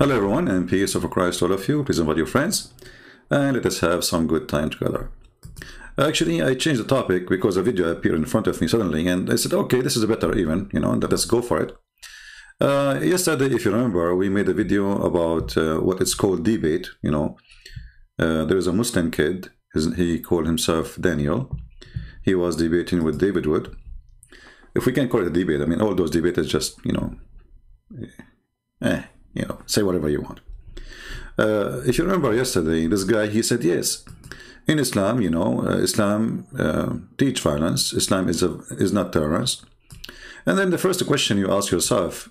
Hello everyone, and peace of Christ to all of you. Please invite your friends and let us have some good time together. Actually, I changed the topic because a video appeared in front of me suddenly, and I said, okay, this is better even, let us go for it. Yesterday, if you remember, we made a video about what is called debate. There is a Muslim kid, he called himself Daniel. He was debating with David Wood. If we can call it a debate, I mean, all those debates is just, say whatever you want. If you remember yesterday, this guy, he said, yes, in Islam, Islam teach violence. Islam is not terrorist. And then the first question you ask yourself,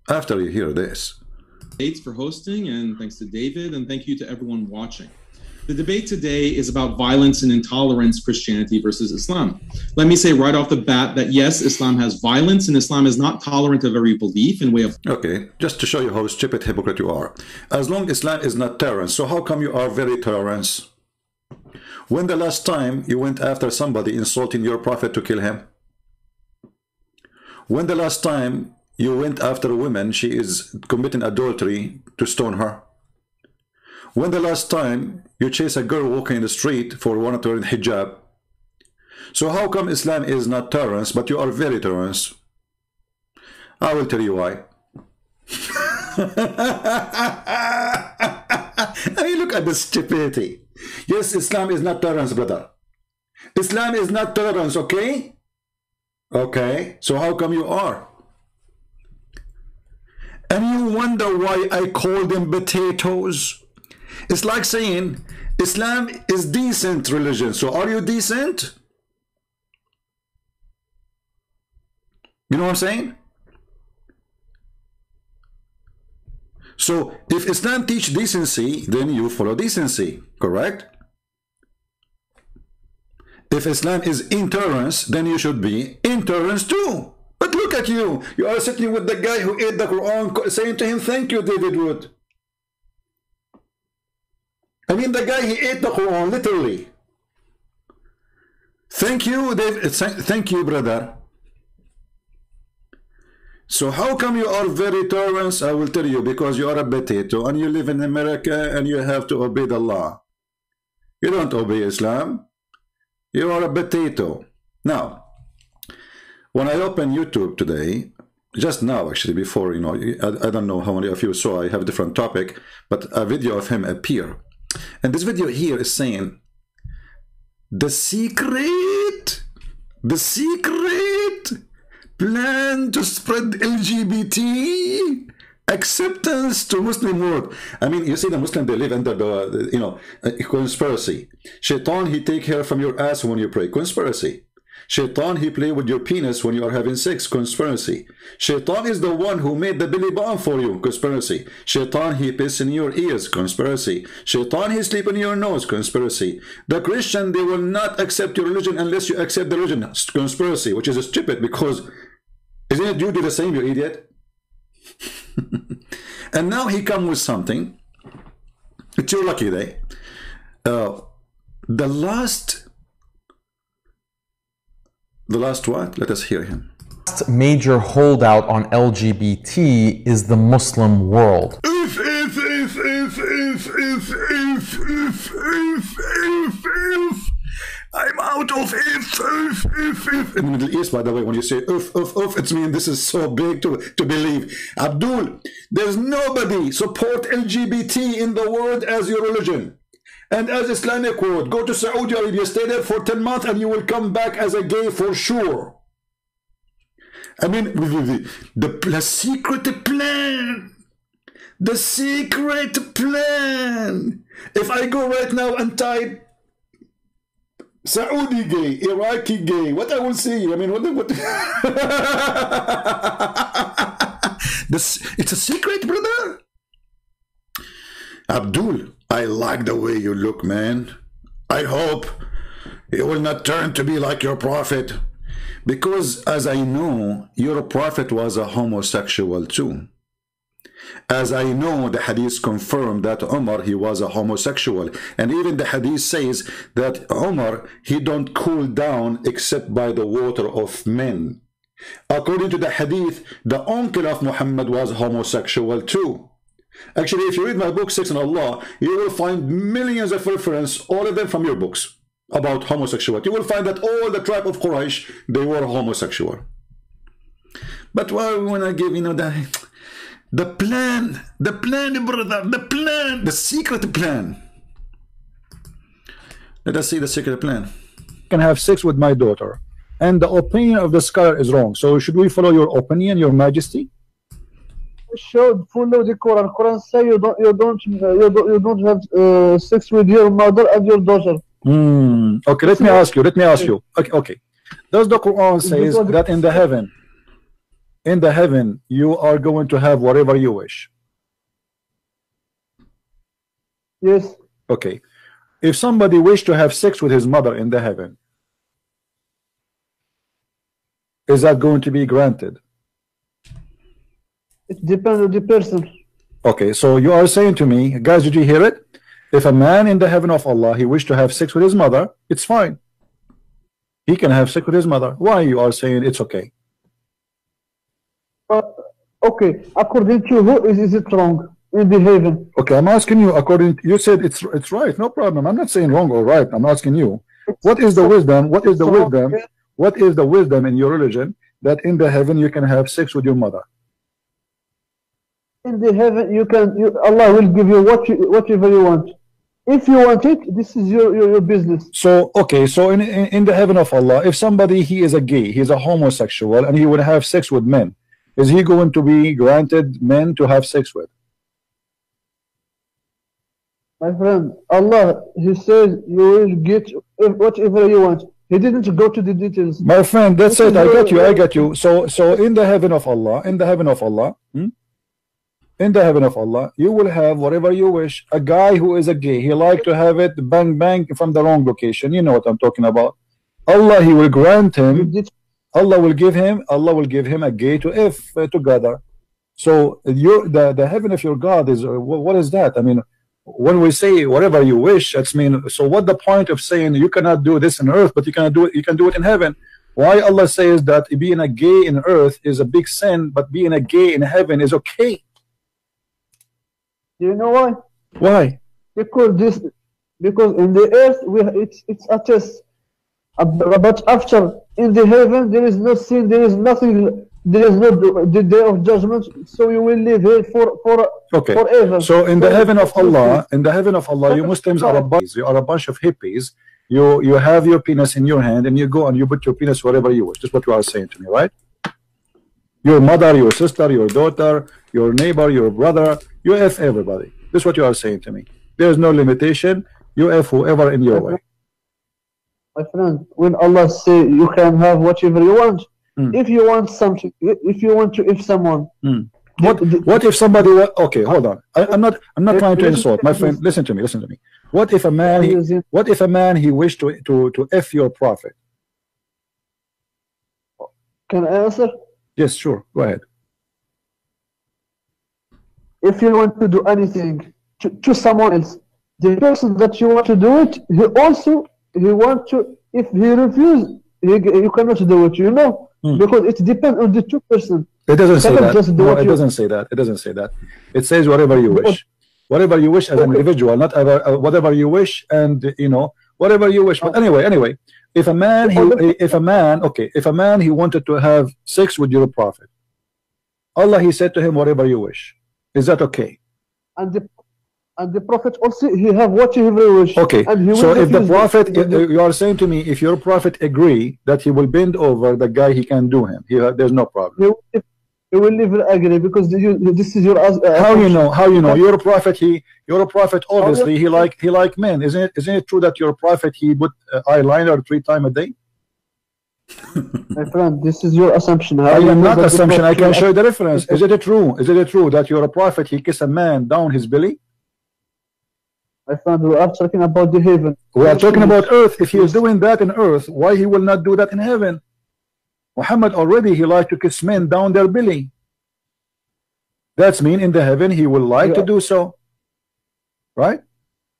after you hear this. Thanks for hosting, and thanks to David, and thank you to everyone watching. The debate today is about violence and intolerance, Christianity versus Islam. Let me say right off the bat that yes, Islam has violence, and Islam is not tolerant of every belief in way of... Okay, just to show you how stupid hypocrite you are. As long as Islam is not tolerant, so how come you are very tolerant? When the last time you went after somebody insulting your prophet to kill him? When the last time you went after a woman, she is committing adultery, to stone her? When the last time you chase a girl walking in the street for wanting to wear hijab? So how come Islam is not tolerance, but you are very tolerant? I will tell you why. I mean, look at the stupidity. Yes, Islam is not tolerance, brother. Islam is not tolerance, okay? Okay, so how come you are? And you wonder why I call them potatoes. It's like saying Islam is decent religion. So are you decent? You know what I'm saying? So if Islam teach decency, then you follow decency, correct? If Islam is intolerance, then you should be intolerance too. But look at you. You are sitting with the guy who ate the Quran, saying to him, thank you, David Wood. I mean, the guy, he ate the Quran, literally. Thank you, David. Thank you, brother. So how come you are very tolerant? I will tell you, because you are a potato and you live in America and you have to obey the law. You don't obey Islam. You are a potato. Now, when I open YouTube today, just now actually, before, I don't know how many of you saw, I have a different topic, but a video of him appear. And this video here is saying, the secret plan to spread LGBT acceptance to Muslim world. I mean, you see the Muslim, they live under the, conspiracy. Shaitan, he take hair from your ass when you pray. Conspiracy. Shaitan, he play with your penis when you are having sex. Conspiracy. Shaitan is the one who made the belly bomb for you. Conspiracy. Shaitan, he piss in your ears. Conspiracy. Shaitan, he sleep in your nose. Conspiracy. The Christian, they will not accept your religion unless you accept the religion. Conspiracy, which is stupid, because isn't it you do the same, you idiot? And now he come with something. It's your lucky day. The last what? Let us hear him. Last major holdout on LGBT is the Muslim world. If I'm out of if. In the Middle East, by the way, when you say if, it means this is so big to believe. Abdul, there's nobody support LGBT in the world as your religion. And as Islamic world, go to Saudi Arabia, stay there for 10 months, and you will come back as a gay for sure. I mean, the secret plan. The secret plan. If I go right now and type Saudi gay, Iraqi gay, what I will see? I mean, what? It's a secret, brother. Abdul, I like the way you look, man. I hope you will not turn to be like your prophet. Because as I know, your prophet was a homosexual too. As I know, the hadith confirmed that Umar, he was a homosexual. And even the hadith says that Umar, he don't cool down except by the water of men. According to the hadith, the uncle of Muhammad was homosexual too. Actually, if you read my book, Sex and Allah, you will find millions of references, all of them from your books, about homosexuality. You will find that all the tribe of Quraysh, they were homosexual. But when I give, the plan, brother, the secret plan. Let us see the secret plan. Can have sex with my daughter, and the opinion of the scholar is wrong. So should we follow your opinion, Your Majesty? We should follow the Quran. Quran say you don't have sex with your mother and your daughter. Okay, let me ask you. Okay. Does the Quran says that in the heaven you are going to have whatever you wish? Yes. Okay. If somebody wished to have sex with his mother in the heaven, is that going to be granted? It depends on the person. Okay, so you are saying to me, guys, did you hear it? If a man in the heaven of Allah, he wished to have sex with his mother, it's fine. He can have sex with his mother. Why you are saying it's okay? Okay, according to who is it wrong in the heaven? Okay, I'm asking you. You said it's right. No problem. I'm not saying wrong or right. I'm asking you. What is the wisdom? What is the wisdom? What is the wisdom in your religion that in the heaven you can have sex with your mother? In the heaven, Allah will give you whatever you want. If you want it, this is your business. So okay, so in the heaven of Allah, if somebody he is a gay, he is a homosexual, and he would have sex with men, is he going to be granted men to have sex with? My friend, Allah, He says you will get whatever you want. He didn't go to the details. My friend, that's it. I got you. So in the heaven of Allah, in the heaven of Allah, you will have whatever you wish. A guy who is a gay, he like to have it bang from the wrong location. You know what I'm talking about. Allah, He will grant him. Allah will give him a gay to if together. So the heaven of your God is what is that? I mean, when we say whatever you wish, that's mean. So what the point of saying you cannot do this on earth, but you can do it in heaven? Why Allah says that being a gay in earth is a big sin, but being a gay in heaven is okay? Do you know why? Why? Because in the earth it's a test. But after in the heaven there is no sin, there is nothing, there is no the day of judgment, so you will live here forever. So in the heaven of Allah, you Muslims are a bunch of hippies. You have your penis in your hand and you go and you put your penis wherever you wish. That's what you are saying to me, right? Your mother, your sister, your daughter, your neighbor, your brother, you F everybody. This is what you are saying to me. There is no limitation. You F whoever in your way. My friend, when Allah say you can have whatever you want, if you want something, if you want to if someone, what if somebody? Okay, hold on. I'm not trying to insult, my friend. Listen to me. What if a man he wished to F your prophet? Can I answer? Yes, sure. Go ahead. If you want to do anything to someone else, the person that you want to do it, he want to. If he refuses, you cannot do it. You know, because it depends on the two person. It doesn't say that. No, it doesn't say that. It doesn't say that. It says whatever you wish. Whatever you wish as an individual, not whatever you wish, and whatever you wish. But anyway, if a man he wanted to have sex with your prophet, Allah he said to him whatever you wish. Is that okay? And the prophet also he have whatever he wish. Okay. So if the prophet, you are saying to me, if your prophet agree that he will bend over the guy, he can do him. There's no problem. He will never agree because this is your. How you know? Your prophet obviously he like men. Isn't it true that your prophet he put eyeliner 3 times a day? My friend, this is your assumption. I am not assumption. I can show you the reference. Is it true? Is it true that your prophet he kiss a man down his belly? My friend, we are talking about the heaven. We are talking about earth. If he is doing that in earth, why he will not do that in heaven? Muhammad already he liked to kiss men down their belly. That's mean in the heaven he will like to do so, right?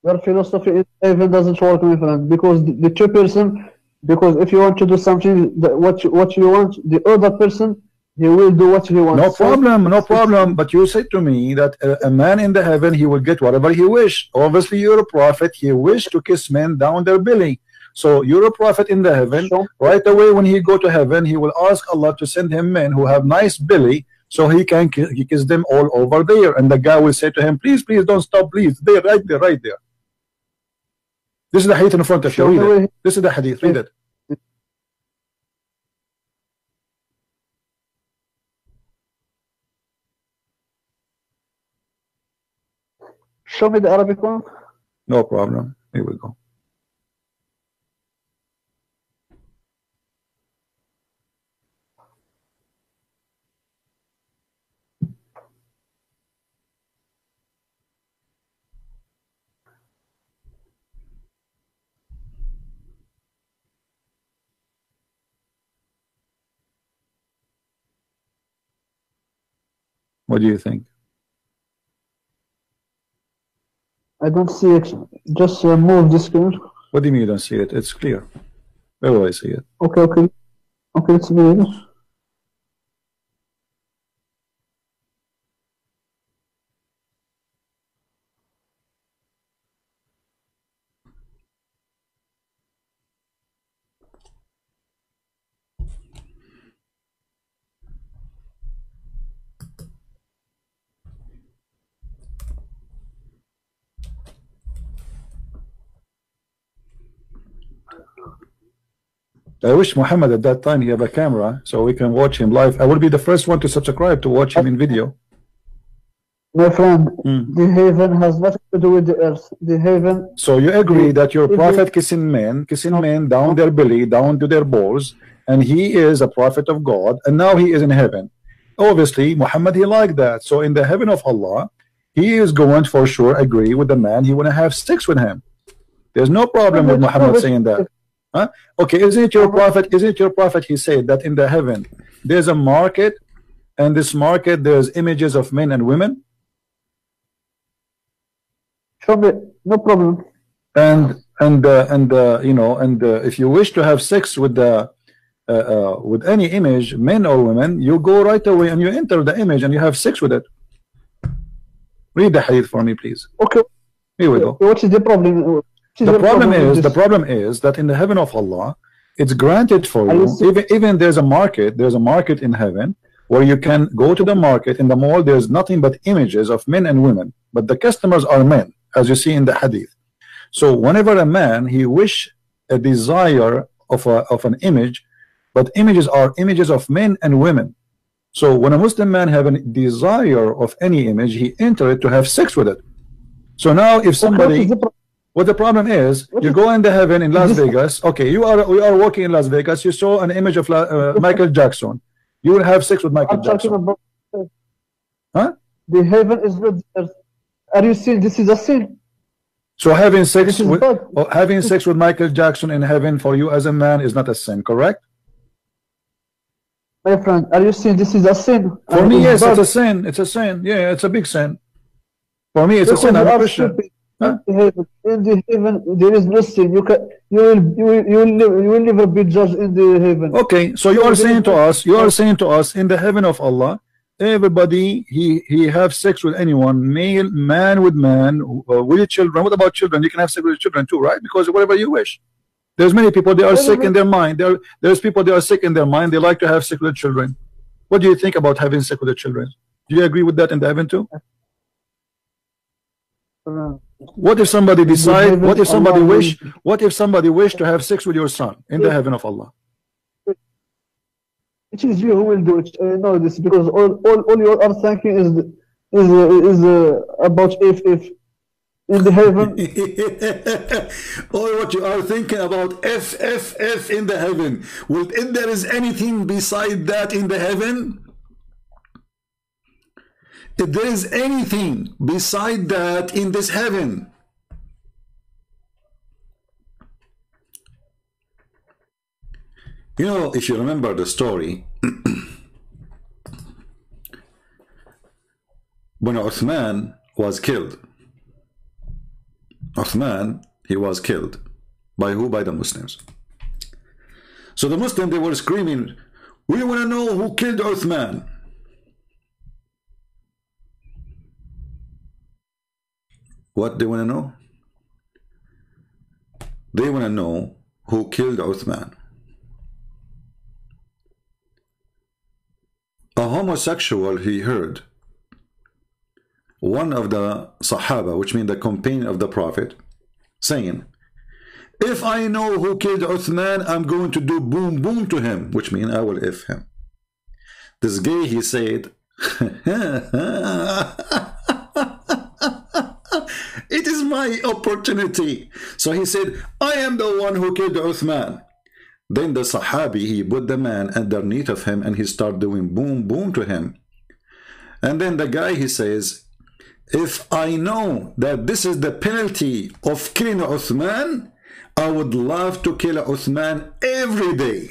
Your philosophy in heaven doesn't work, my friend, because the two person Because if you want to do something, what you want, the other person, he will do what he wants. No problem, no problem. But you said to me that a man in the heaven, he will get whatever he wish. Obviously, you're a prophet. He wished to kiss men down their belly. So you're a prophet in the heaven. Sure. Right away, when he go to heaven, he will ask Allah to send him men who have nice belly, so he can kiss them all over there. And the guy will say to him, please, please don't stop, please. There, right there, right there. This is the hadith in front of you. Read it. This is the hadith. Read it. Show me the Arabic one. No problem. Here we go. What do you think? I don't see it. Just move the screen. What do you mean you don't see it? It's clear. Where will I see it? Okay, okay. Okay, it's me. I wish Muhammad at that time he have a camera so we can watch him live. I will be the first one to subscribe to watch him in video. My friend, the heaven has nothing to do with the earth. The heaven. So you agree that your prophet kissing men down their belly, down to their balls, and he is a prophet of God, and now he is in heaven. Obviously, Muhammad, he liked that. So in the heaven of Allah, he is going to for sure agree with the man. He want to have sex with him. There's no problem with Muhammad saying that. Huh? Okay, isn't it your prophet? Isn't it your prophet? He said that in the heaven there's a market, and this market there's images of men and women. Show me, no problem. And you know, and if you wish to have sex with the with any image, men or women, you go right away and you enter the image and you have sex with it. Read the hadith for me, please. Okay. Here we go. What is the problem? The problem is that in the heaven of Allah, it's granted for you. Even there's a market in heaven where you can go to the market. In the mall, there's nothing but images of men and women, but the customers are men, as you see in the hadith. So whenever a man he wish a desire of an image, but images are images of men and women. So when a Muslim man have a desire of any image, he enter it to have sex with it. So now if somebody, what the problem is, you go in the heaven in Las Vegas. Okay, we are walking in Las Vegas. You saw an image of Michael Jackson. You will have sex with Michael Jackson. About, huh? The heaven is not earth. Are you saying this is a sin? So having sex with Michael Jackson in heaven for you as a man is not a sin, correct? My friend, are you saying this is a sin? For me, yes, it's a sin. It's a sin. Yeah, it's a big sin. For me, it's a sin. I'm a Christian. Huh? In the heaven, there is no sin. You will never be judged in the heaven. Okay, so you are saying to us, in the heaven of Allah, everybody he have sex with anyone, man with man, with children. What about children? You can have sex with children too, right? Because whatever you wish. There's many people they are sick in their mind. There's people they are sick in their mind. They like to have sex with children. What do you think about having sex with the children? Do you agree with that in the heaven too? What if somebody decide? What if somebody wish? What if somebody wish to have sex with your son in the heaven of Allah? It is you who will do it. Know this because all you are thinking is about if in the heaven. All what you are thinking about if in the heaven. Well, if there is anything beside that in the heaven, if there is anything beside that in this heaven, you know, if you remember the story, when Uthman was killed, Uthman, he was killed by who? By the Muslims. So the Muslims, they were screaming, we want to know who killed Uthman. What they want to know? They want to know who killed Uthman. A homosexual, he heard one of the Sahaba, which means the companion of the Prophet, saying, if I know who killed Uthman, I'm going to do boom boom to him, which means I will F him. This guy, he said, it is my opportunity. So he said, I am the one who killed Uthman. Then the Sahabi, he put the man underneath of him and he started doing boom boom to him. And then the guy, he says, if I know that this is the penalty of killing Uthman, I would love to kill Uthman every day.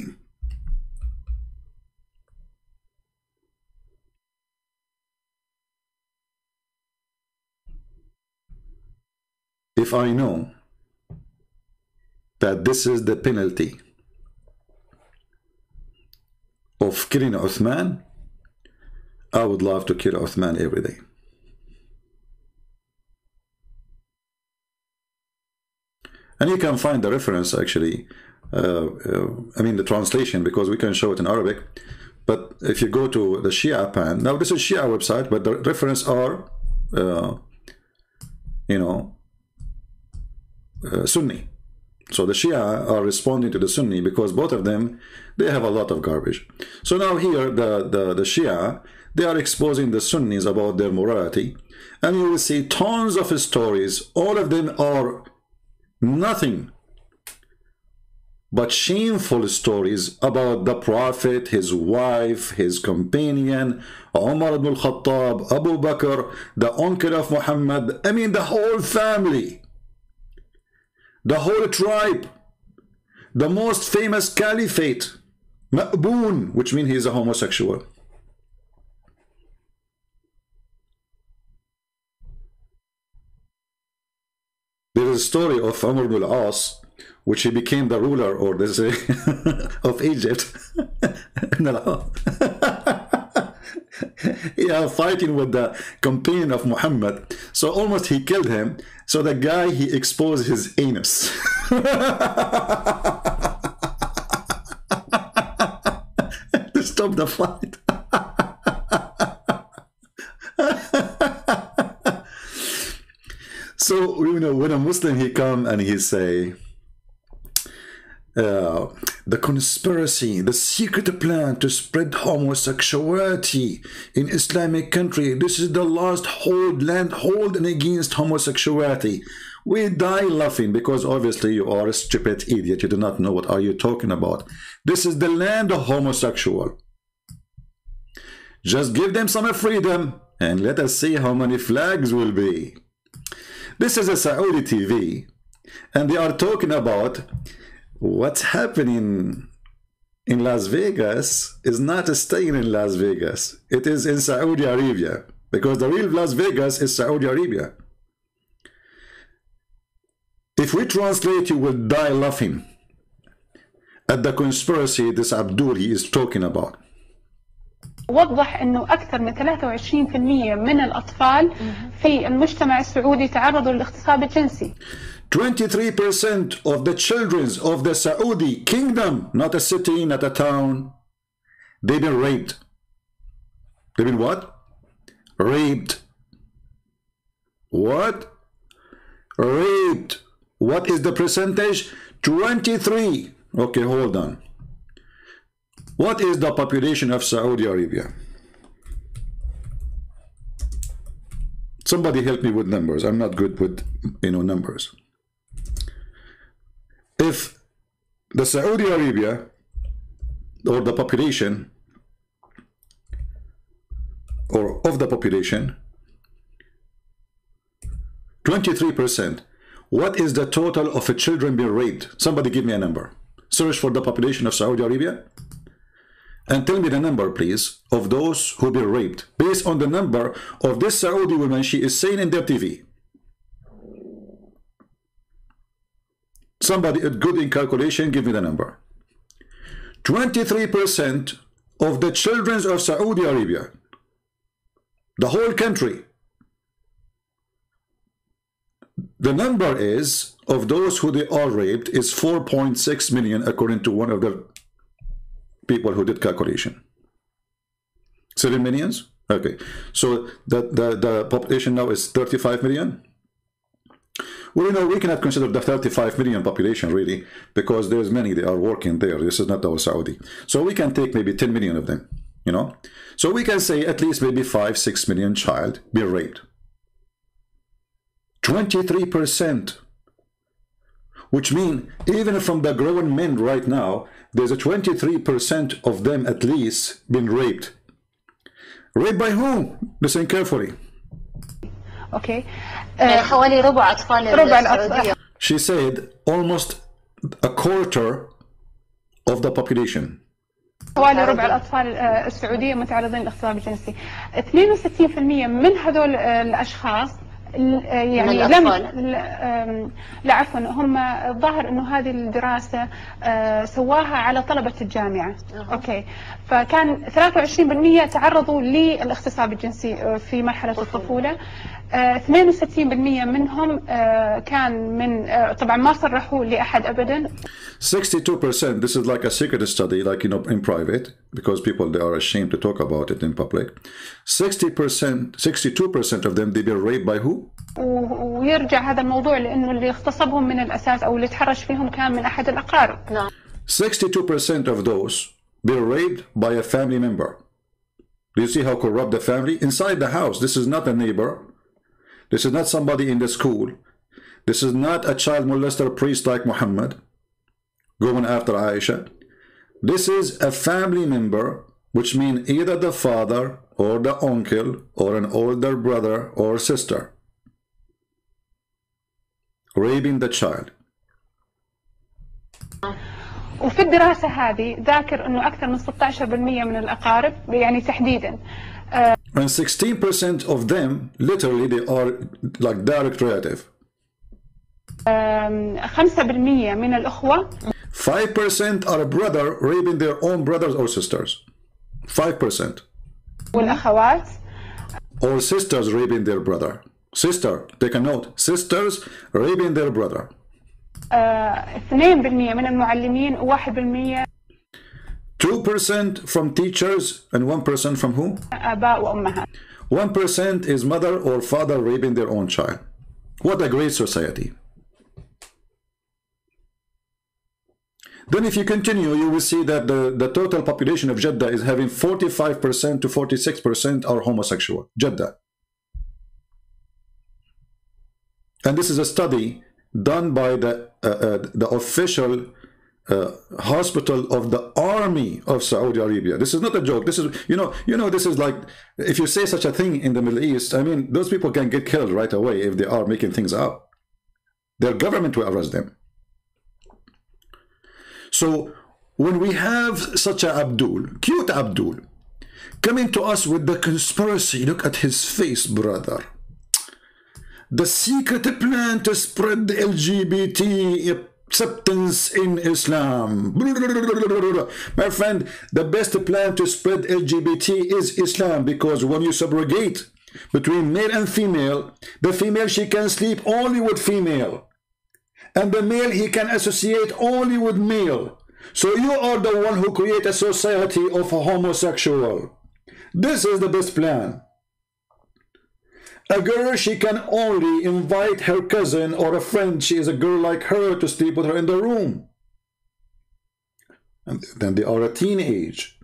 If I know that this is the penalty of killing Uthman, I would love to kill Uthman every day. And you can find the reference actually, I mean the translation, because we can show it in Arabic. But if you go to the Shia pan, now this is Shia website, but the reference are, you know, Sunni. So the Shia are responding to the Sunni because both of them, they have a lot of garbage. So now here the Shia, they are exposing the Sunnis about their morality, and you will see tons of stories. All of them are nothing but shameful stories about the Prophet, his wife, his companion, Umar ibn al-Khattab, Abu Bakr, the uncle of Muhammad, I mean the whole family, the whole tribe, the most famous caliphate, Ma'boon, which means he is a homosexual. There is a story of Amr ibn al-As, which he became the ruler, or they say, of Egypt. Yeah, fighting with the companion of Muhammad. So almost he killed him. So the guy, he exposed his anus. To stop the fight. So, you know, when a Muslim, he come and he say, the conspiracy, the secret plan to spread homosexuality in Islamic country, this is the last land holding against homosexuality. We die laughing because obviously you are a stupid idiot. You do not know what are you talking about. This is the land of homosexual. Just give them some freedom and let us see how many flags will be. This is a Saudi TV, and they are talking about what's happening in Las Vegas is not staying in Las Vegas. It is in Saudi Arabia, because the real Las Vegas is Saudi Arabia. If we translate, you will die laughing at the conspiracy this Abdul he is talking about. وضح انه اكثر من 23% من الاطفال في المجتمع السعودي تعرضوا للاغتصاب الجنسي. 23% of the children of the Saudi kingdom, not a city, not a town, they've been raped. They've been what? Raped. What? Raped. What is the percentage? 23. Okay, hold on. What is the population of Saudi Arabia? Somebody help me with numbers. I'm not good with, you know, numbers. If the Saudi Arabia, or the population, or of the population, 23%, what is the total of children being raped? Somebody give me a number. Search for the population of Saudi Arabia and tell me the number, please, of those who been raped based on the number of this Saudi woman she is saying in their TV. Somebody good in calculation, give me the number. 23% of the children of Saudi Arabia, the whole country, the number is of those who they are raped is 4.6 million, according to one of the people who did calculation. 7 millions. Okay, so the population now is 35 million. Well, you know, we cannot consider the 35 million population really, because there's many, they are working there. This is not our Saudi. So we can take maybe 10 million of them, you know. So we can say at least maybe 5-6 million child be raped. 23%, which means even from the grown men right now, there's a 23% of them at least been raped. Raped by whom? Listen carefully. اوكي حوالي ربع أطفال السعودية. She said almost a quarter of the population. حوالي ربع الأطفال السعودية متعرضين للاغتصاب الجنسي. 62% من هذول الأشخاص يعني لا عفوا، هم الظاهر انه هذه الدراسه سواها على طلبه الجامعه. اوكي، فكان 23% تعرضوا للاغتصاب الجنسي في مرحله الطفوله. 62% منهم كان من طبعا ما صرحوا لاحد ابدا. 62%, this is like a secret study, like, you know, in private, because people, they are ashamed to talk about it in public. 62% of them, they were raped by who? ويرجع هذا الموضوع لانه اللي اغتصبهم من الاساس او اللي تحرش فيهم كان من احد الاقارب. نعم. 62% of those were raped by a family member. Do you see how corrupt the family? Inside the house, this is not a neighbor. This is not somebody in the school. This is not a child molester priest like Muhammad going after Aisha. This is a family member, which means either the father or the uncle or an older brother or sister raping the child. وفي الدراسة هذه ذاكر انه اكثر من 16% من الاقارب يعني تحديدا. And 16% of them, literally, they are like direct relative. 5% من الأخوة. 5% are a brother raping their own brothers or sisters. 5%. والأخوات. Or sisters raping their brother. Sister, take a note. Sisters raping their brother. 2% من المعلمين و1%. 2% from teachers and 1% from who? آباء وأمهات. 1% is mother or father raping their own child. What a great society. Then if you continue, you will see that the total population of Jeddah is having 45% to 46% are homosexual. Jeddah. And this is a study done by the official hospital of the army of Saudi Arabia. This is not a joke. This is, you know, this is like, if you say such a thing in the Middle East, I mean, those people can get killed right away if they are making things up. Their government will arrest them. So when we have such a Abdul, cute Abdul, coming to us with the conspiracy, look at his face, brother. The secret plan to spread the LGBT acceptance in Islam. My friend, the best plan to spread LGBT is Islam, because when you subrogate between male and female, the female, she can sleep only with female, and the male, he can associate only with male. So you are the one who create a society of a homosexual. This is the best plan. A girl, she can only invite her cousin or a friend, she is a girl like her, to sleep with her in the room. And then they are a teenage.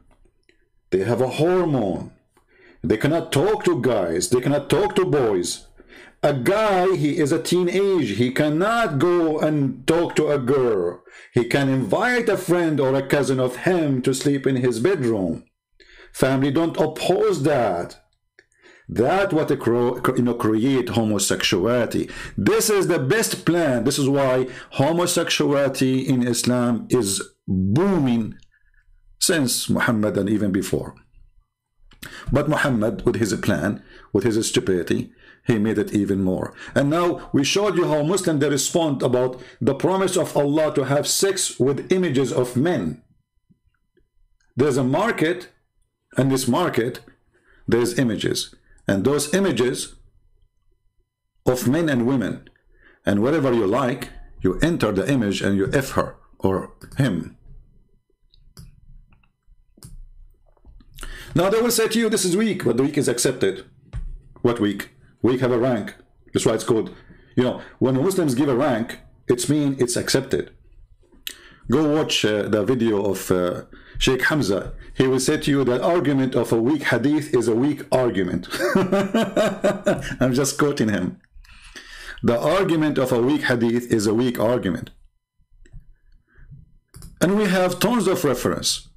They have a hormone. They cannot talk to guys. They cannot talk to boys. A guy, he is a teenage. He cannot go and talk to a girl. He can invite a friend or a cousin of him to sleep in his bedroom. Family don't oppose that. That what create homosexuality. This is the best plan. This is why homosexuality in Islam is booming since Muhammad and even before. But Muhammad, with his plan, with his stupidity, he made it even more. And now we showed you how Muslims, they respond about the promise of Allah to have sex with images of men. There's a market, and this market, there's images. And those images of men and women, and whatever you like, you enter the image and you F her or him. Now they will say to you, this is weak, but the weak is accepted. What weak? Weak have a rank. That's why it's called, you know, when Muslims give a rank, it's mean it's accepted. Go watch the video of Sheikh Hamza. He will say to you that argument of a weak hadith is a weak argument. I'm just quoting him. The argument of a weak hadith is a weak argument. And we have tons of reference.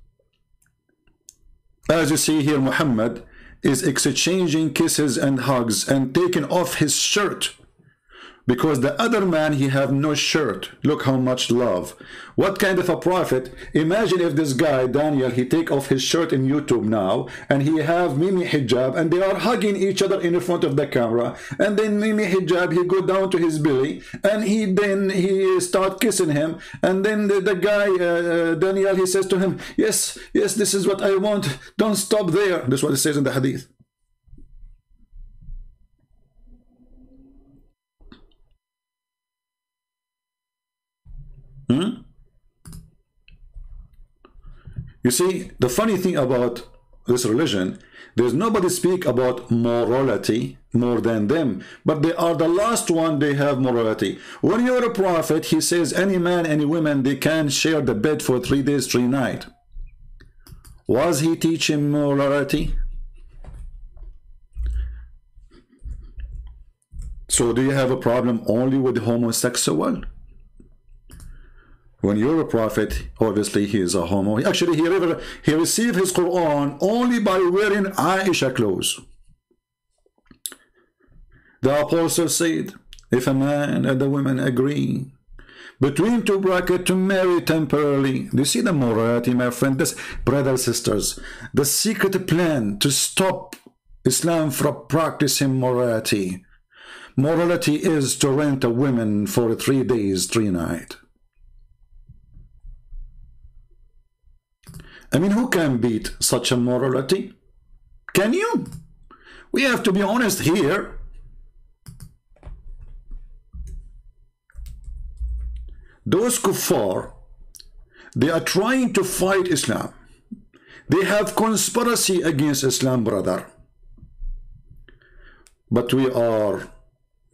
As you see here, Muhammad is exchanging kisses and hugs and taking off his shirt. Because the other man, he have no shirt. Look how much love. What kind of a prophet? Imagine if this guy, Daniel, he take off his shirt in YouTube now, and he have Mimi hijab, and they are hugging each other in front of the camera, and then Mimi hijab, he go down to his belly, and he start kissing him, and then the guy, Daniel, he says to him, yes, this is what I want. Don't stop there. That's what it says in the hadith. You see, the funny thing about this religion, there's nobody speak about morality more than them, but they are the last one, they have morality. When you're a prophet, he says any man, any woman, they can share the bed for 3 days, 3 nights. Was he teaching morality? So do you have a problem only with homosexual? When you're a prophet, obviously he is a homo. Actually, he received his Quran only by wearing Aisha clothes. The apostle said, if a man and a woman agree between two brackets to marry temporarily, do you see the morality, my friend? This, brothers and sisters, the secret plan to stop Islam from practicing morality. Morality is to rent a woman for 3 days, 3 nights. I mean, who can beat such a morality? Can you? We have to be honest here. Those kuffar, they are trying to fight Islam. They have conspiracy against Islam, brother. But we are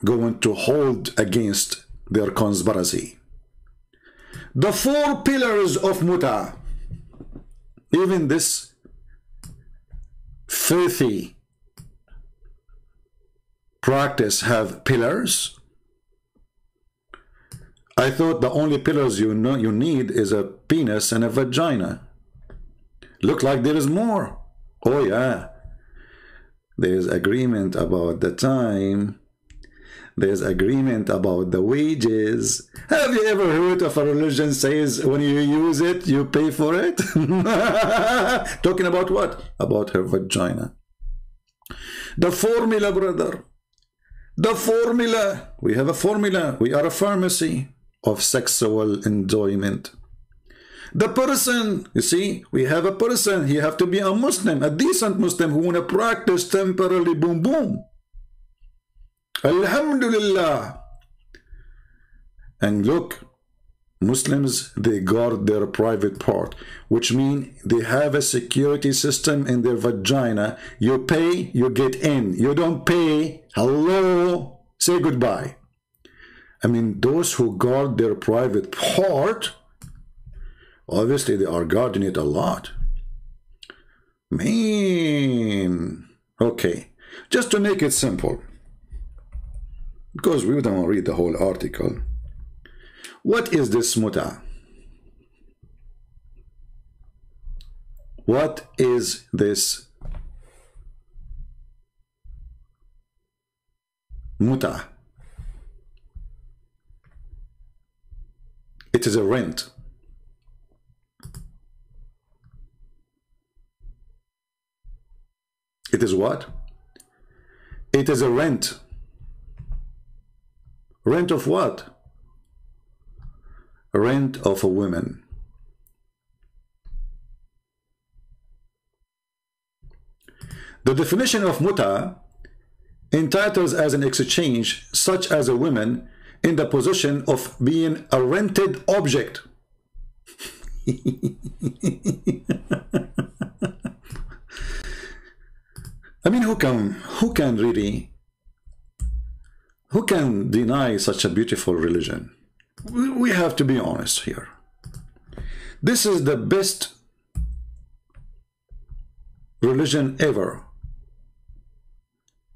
going to hold against their conspiracy. The 4 pillars of Muta. Even this filthy practice have pillars. I thought the only pillars you need is a penis and a vagina. Look like there is more. Oh yeah. There's agreement about the time. There's agreement about the wages. Have you ever heard of a religion says when you use it, you pay for it? Talking about what? About her vagina. The formula, brother. The formula. We have a formula. We are a pharmacy of sexual enjoyment. The person, you see, we have a person. He have to be a Muslim, a decent Muslim who want to practice temporarily boom boom. Alhamdulillah. And look, Muslims, they guard their private part, which means they have a security system in their vagina. You pay, you get in. You don't pay, hello, say goodbye. I mean, those who guard their private part, obviously they are guarding it a lot. Man, okay, just to make it simple, because we don't read the whole article. What is this muta? What is this muta? It is a rent. It is what? It is a rent. Rent of what? Rent of a woman. The definition of muta entitles as an exchange such as a woman in the position of being a rented object. I mean, who can deny such a beautiful religion? We have to be honest here. This is the best religion ever.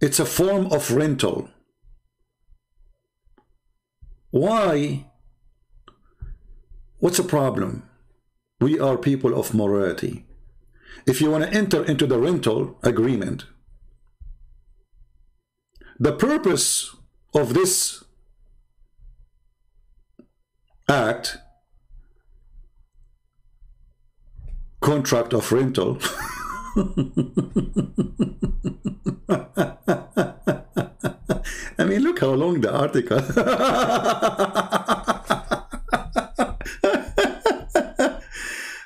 It's a form of rental. Why? What's the problem? We are people of morality. If you want to enter into the rental agreement, the purpose of this act, contract of rental, I mean, look how long the article.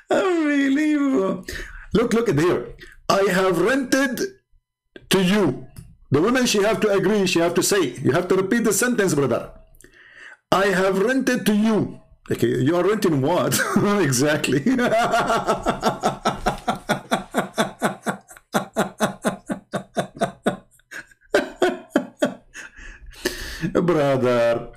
Unbelievable. Look at here. I have rented to you. The woman, she have to agree, she have to say. You have to repeat the sentence, brother. I have rented to you. Okay, you are renting what? Exactly. Brother,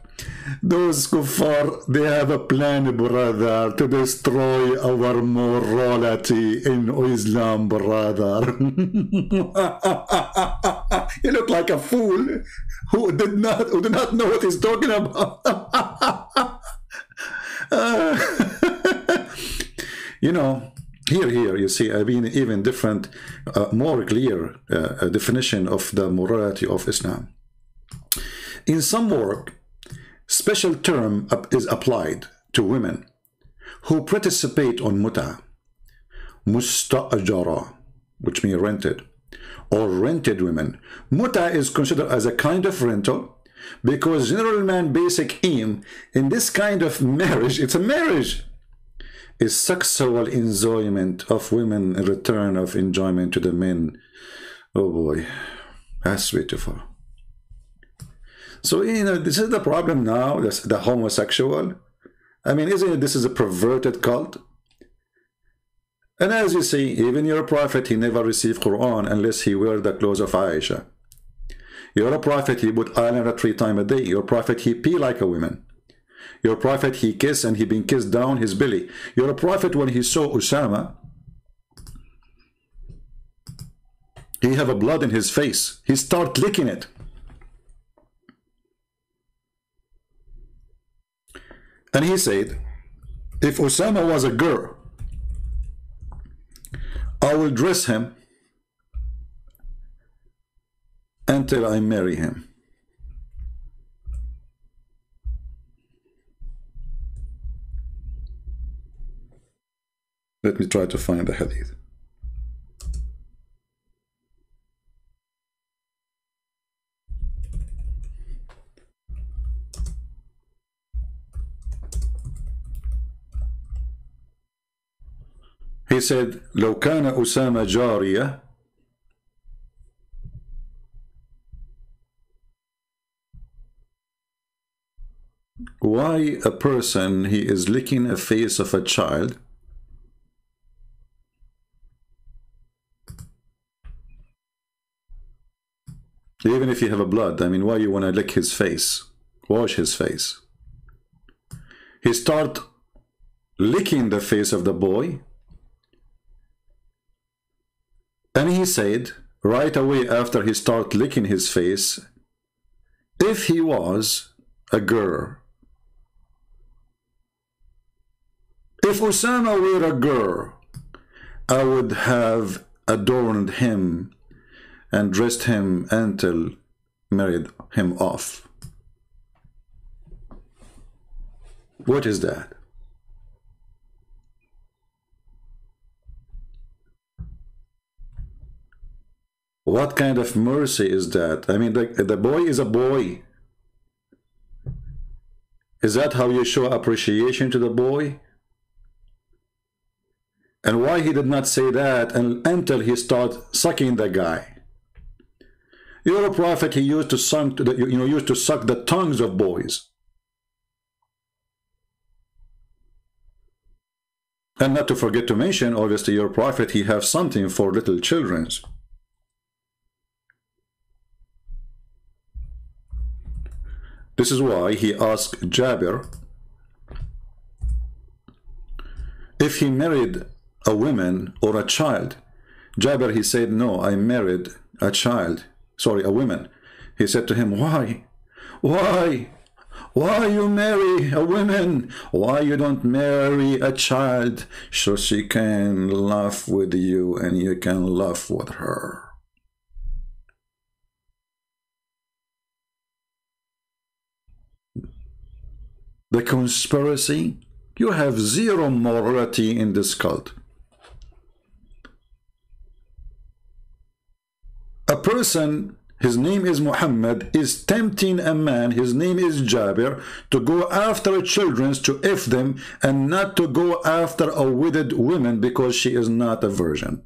those kuffar, they have a plan, brother, to destroy our morality in Islam, brother. You look like a fool who did not know what he's talking about. You know, here you see, I mean, even different, more clear definition of the morality of Islam. In some work, special term is applied to women who participate on muta, musta'jara, which means rented, or rented women. Muta is considered as a kind of rental because general man basic aim in this kind of marriage, it's a marriage, is sexual enjoyment of women in return of enjoyment to the men. Oh boy, that's beautiful. So, you know, this is the problem now, the homosexual. I mean, isn't it, this is a perverted cult? And as you see, even your prophet, he never received Qur'an unless he wear the clothes of Aisha. Your prophet, he put eyeliner 3 times a day. Your prophet, he pee like a woman. Your prophet, he kiss and he been kissed down his belly. Your prophet, when he saw Usama, he have a blood in his face. He start licking it. And he said, if Osama was a girl, I will dress him until I marry him. Let me try to find the hadith. He said, لو كان أسامة جارية why a person, he is licking a face of a child even if you have a blood? I mean, why you want to lick his face, wash his face? He start licking the face of the boy. And he said, right away after he started licking his face, if he was a girl, if Osama were a girl, I would have adorned him and dressed him until married him off. What is that? What kind of mercy is that? I mean, the boy is a boy. Is that how you show appreciation to the boy? And why he did not say that until he started sucking the guy? Your prophet, he used to suck the tongues of boys. And not to forget to mention, obviously, your prophet, he have something for little children. This is why he asked Jabir if he married a woman or a child. Jabir, he said, no, I married a child. Sorry, a woman. He said to him, why? Why? Why you marry a woman? Why you don't marry a child so she can laugh with you and you can laugh with her? The conspiracy, you have zero morality in this cult. A person, his name is Muhammad, is tempting a man, his name is Jabir, to go after children to F them and not to go after a wedded woman because she is not a virgin.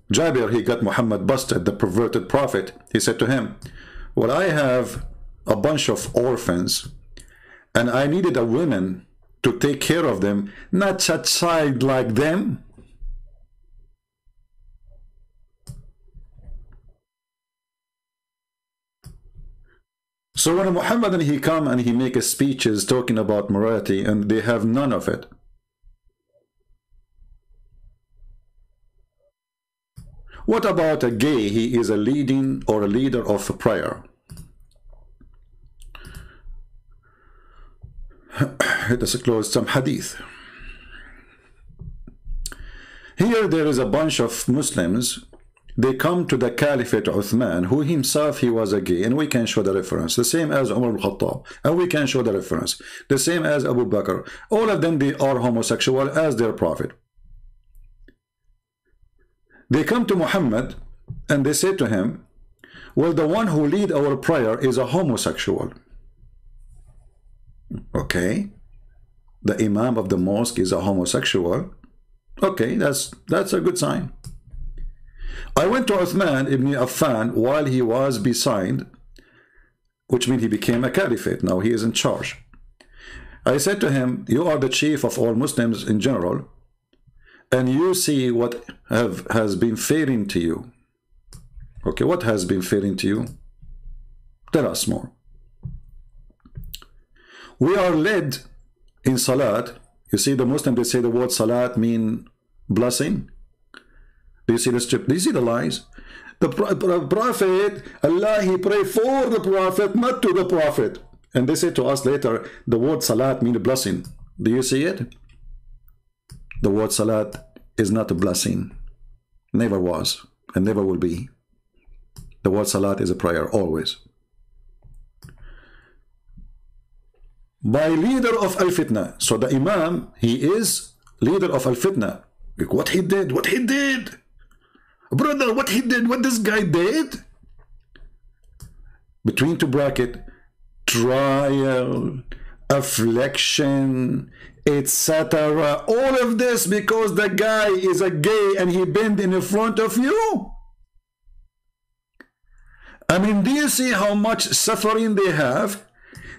Jabir, he got Muhammad busted, the perverted prophet. He said to him, well, I have a bunch of orphans and I needed a woman to take care of them, not a child like them. So when Muhammad and he come and he make speeches talking about morality and they have none of it. What about a gay? He is a leading or a leader of a prayer. Let us close some hadith. Here there is a bunch of Muslims. They come to the Caliphate Uthman, who himself he was a gay, and we can show the reference. The same as Umar al-Khattab, and we can show the reference. The same as Abu Bakr. All of them, they are homosexual as their prophet. They come to Muhammad and they say to him, well, the one who lead our prayer is a homosexual. Okay, the imam of the mosque is a homosexual. Okay, that's a good sign. I went to Uthman ibn Affan while he was beside, which means he became a caliphate. Now he is in charge. I said to him, you are the chief of all Muslims in general, and you see what has been failing to you. Okay, what has been failing to you? Tell us more. We are led in Salat. You see the Muslim, they say the word Salat mean blessing. Do you see the strip? Do you see the lies? The Prophet, Allah, he pray for the Prophet, not to the Prophet. And they say to us later, the word Salat mean a blessing. Do you see it? The word Salat is not a blessing. Never was and never will be. The word Salat is a prayer, always. By leader of Al-Fitna. So the Imam, he is leader of Al-Fitna. Like what he did, what he did. Brother, what he did, what this guy did. Between two bracket, trial, affliction, etc. All of this because the guy is a gay and he bent in front of you. I mean, do you see how much suffering they have?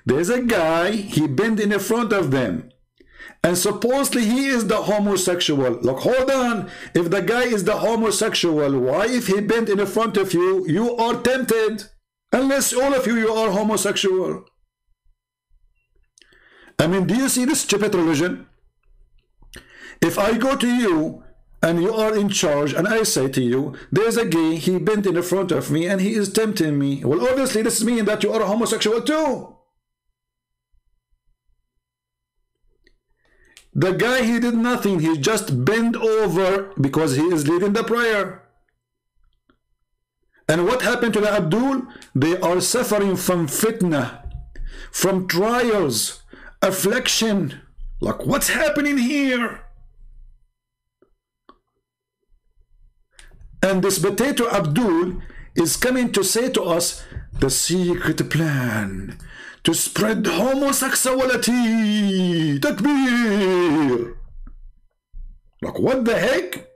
There's a guy, he bent in front of them. And supposedly he is the homosexual. Look, hold on. If the guy is the homosexual, why if he bent in front of you, you are tempted? Unless all of you are homosexual. I mean, do you see this stupid religion? If I go to you and you are in charge and I say to you, there's a gay, he bent in front of me and he is tempting me. Well, obviously this means that you are a homosexual too. The guy, he did nothing. He just bent over because he is leading the prayer. And what happened to the Abdul? They are suffering from fitna, from trials, affliction. Like, what's happening here? And this potato Abdul is coming to say to us, the secret plan to spread homosexuality. Takbir. Like, what the heck?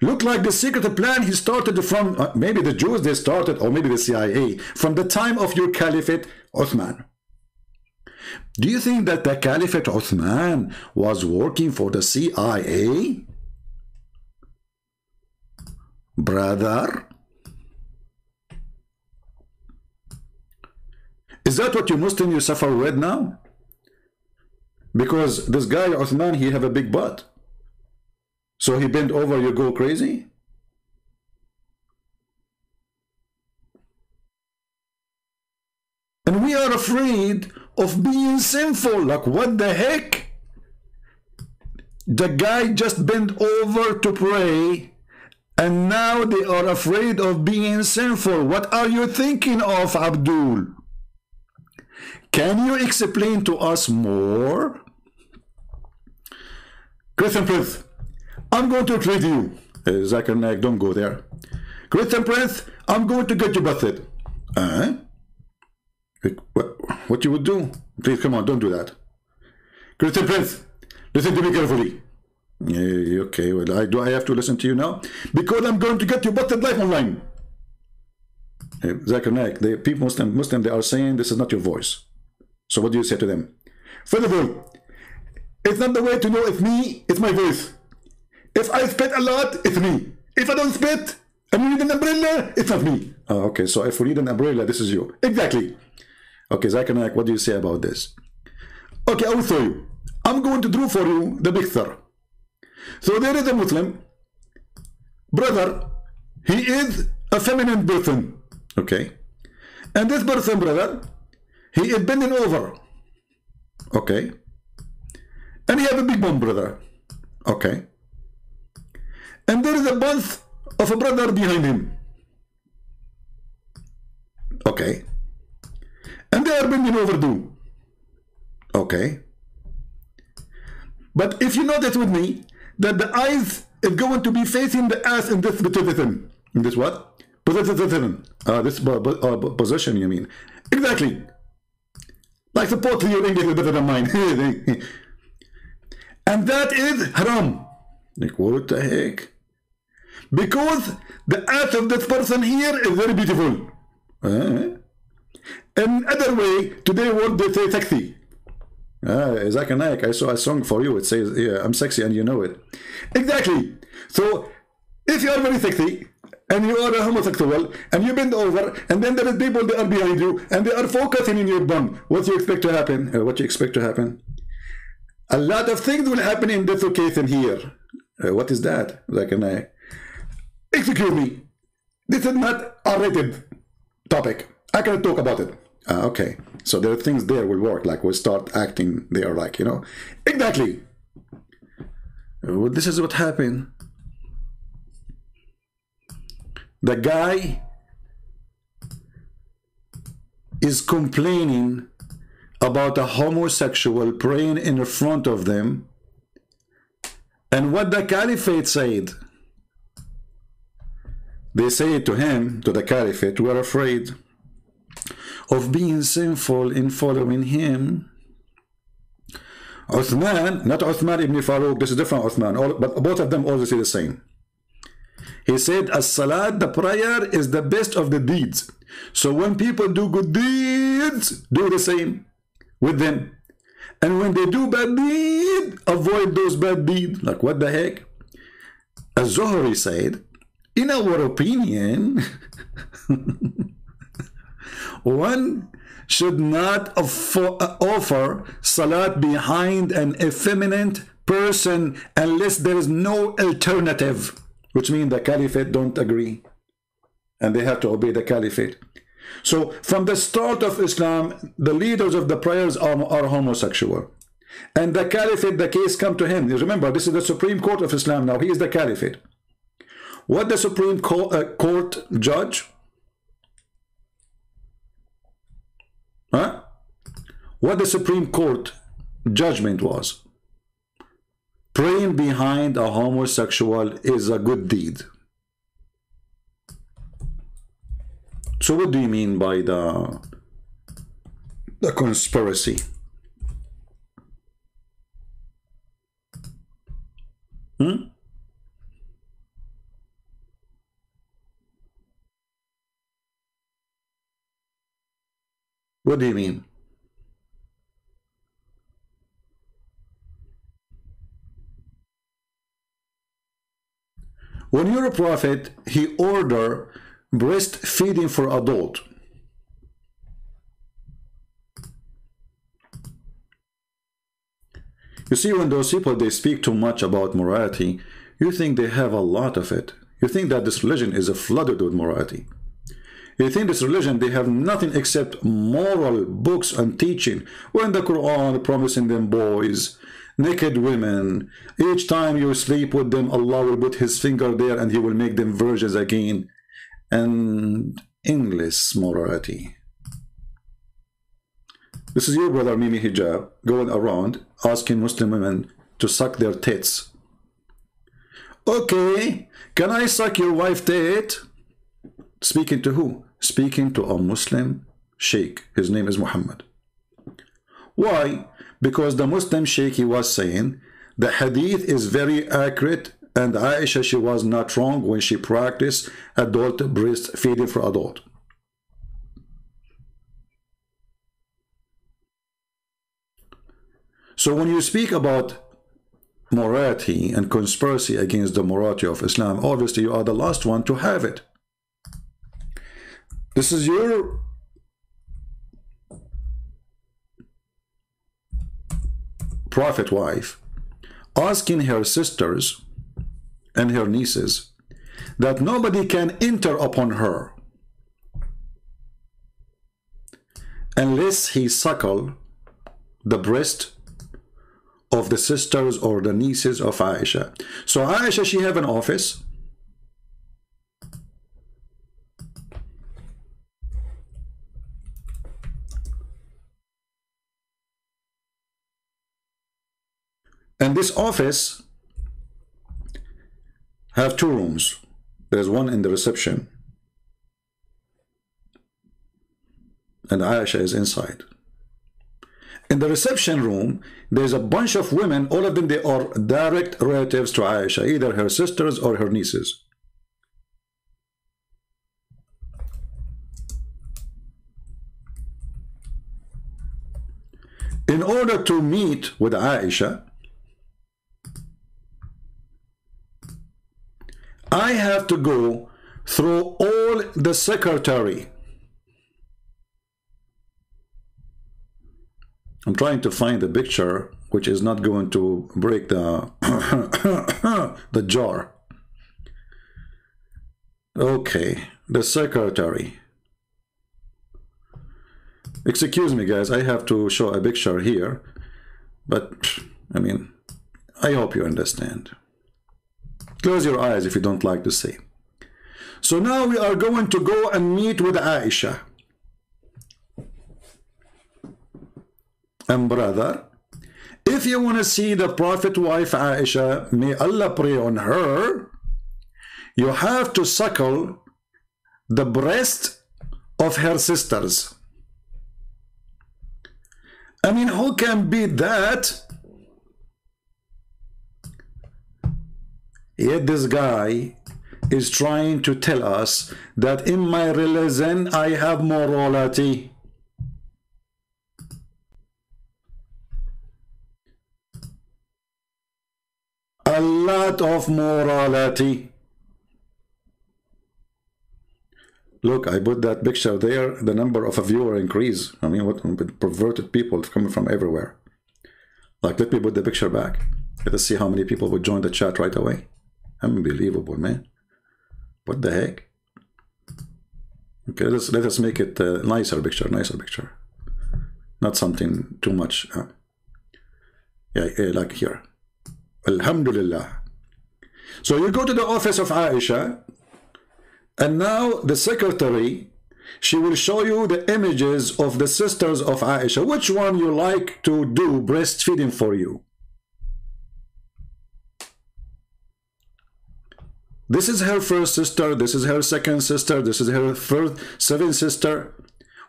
Look like the secret plan he started from, maybe the Jews they started, or maybe the CIA, from the time of your Caliphate Uthman. Do you think that the Caliphate Uthman was working for the CIA? Brother? Is that what you Muslim Yusuf read now? Because this guy Uthman, he have a big butt. So he bent over, you go crazy? And we are afraid of being sinful. Like, what the heck? The guy just bent over to pray, and now they are afraid of being sinful. What are you thinking of, Abdul? Can you explain to us more? Christian Prince, I'm going to treat you. Zakir Naik, don't go there. Christian Prince, I'm going to get you busted. What you would do? Please, come on, don't do that. Christian Prince, listen to me carefully. Okay, well, I have to listen to you now? Because I'm going to get you busted live online. Zakir Naik, the people, Muslim, they are saying this is not your voice. So what do you say to them? First of all, it's not the way to know it's me, it's my voice. If I spit a lot, it's me. If I don't spit, and you need an umbrella, it's not me. Oh, okay, so if we need an umbrella, this is you. Exactly. Okay, Zakir Naik, what do you say about this? Okay, I will show you. I'm going to draw for you the picture. So there is a Muslim brother. He is a feminine person. Okay. And this person, brother, he is bending over. Okay. And he has a big bum, brother. Okay. And there is a bunch of a brother behind him. Okay. And they are bending over too. Okay. But if you notice with me that the eyes is going to be facing the ass in this position. In this what? Position. This position, you mean? Exactly. Like supposedly your English is better than mine. And that is haram. Like, what the heck? Because the ass of this person here is very beautiful. Another way, today world they say sexy. Zakir Naik, I saw a song for you. It says, yeah, I'm sexy and you know it. Exactly. So, if you are very sexy, and you are a homosexual, and you bend over, and then there is people that are behind you, and they are focusing in your bum, what do you expect to happen? What do you expect to happen? A lot of things will happen in this occasion here. What is that? Zakir Naik. Excuse me. This is not a rated topic. I cannot talk about it. Okay. So there are things there will work, like we'll start acting there, like, you know. Exactly. Well, this is what happened. The guy is complaining about a homosexual praying in front of them. And what the caliphate said, they say to him, to the caliphate, we're afraid of being sinful in following him. Uthman, not Uthman ibn Farouk, this is different Uthman, but both of them always say the same. He said, as-salat, the prayer, is the best of the deeds. So when people do good deeds, do the same with them. And when they do bad deeds, avoid those bad deeds. Like, what the heck? Az-Zuhri said, in our opinion, one should not offer salat behind an effeminate person unless there is no alternative, which means the caliphate don't agree and they have to obey the caliphate. So from the start of Islam, the leaders of the prayers are homosexual, and the caliphate, the case come to him. Remember, this is the Supreme Court of Islam now. He is the caliphate. What the Supreme Court judge? What the Supreme Court judgment was? Praying behind a homosexual is a good deed. So what do you mean by the conspiracy? What do you mean? When you're a prophet, he order breastfeeding for adult. You see, when those people, they speak too much about morality, you think they have a lot of it. You think that this religion is flooded with morality. You think this religion, they have nothing except moral books and teaching. When the Quran promising them boys, naked women, each time you sleep with them, Allah will put his finger there and he will make them virgins again. And endless morality. This is your brother Mimi Hijab going around asking Muslim women to suck their tits. Okay, can I suck your wife's tit? Speaking to who? Speaking to a Muslim sheikh. His name is Muhammad. Why? Because the Muslim sheikh, he was saying the hadith is very accurate, and Aisha, she was not wrong when she practiced adult breastfeeding for adult. So when you speak about morality and conspiracy against the morality of Islam, obviously you are the last one to have it. This is your prophet wife asking her sisters and her nieces that nobody can enter upon her unless he suckle the breast of the sisters or the nieces of Aisha. So Aisha, she have an office. And this office have two rooms. There's one in the reception, and Aisha is inside. In the reception room, there's a bunch of women. All of them, they are direct relatives to Aisha, either her sisters or her nieces. In order to meet with Aisha, I have to go through all the secretary. I'm trying to find a picture which is not going to break the the jar. Okay, the secretary. Excuse me, guys, I have to show a picture here, but I mean, I hope you understand. Close your eyes if you don't like to see. So now we are going to go and meet with Aisha. And brother, if you want to see the Prophet wife Aisha, may Allah pray on her, you have to suckle the breast of her sisters. I mean, who can beat that? Yet this guy is trying to tell us that in my religion I have morality. A lot of morality. Look, I put that picture there, the number of a viewer increase. I mean, what perverted people coming from everywhere. Like, let me put the picture back. Let us see how many people would join the chat right away. Unbelievable, man. What the heck? Okay, let us make it a nicer picture, not something too much. Yeah, like here. Alhamdulillah. So you go to the office of Aisha, and now the secretary, she will show you the images of the sisters of Aisha. Which one you like to do breastfeeding for you? This is her first sister, this is her second sister, this is her first seventh sister.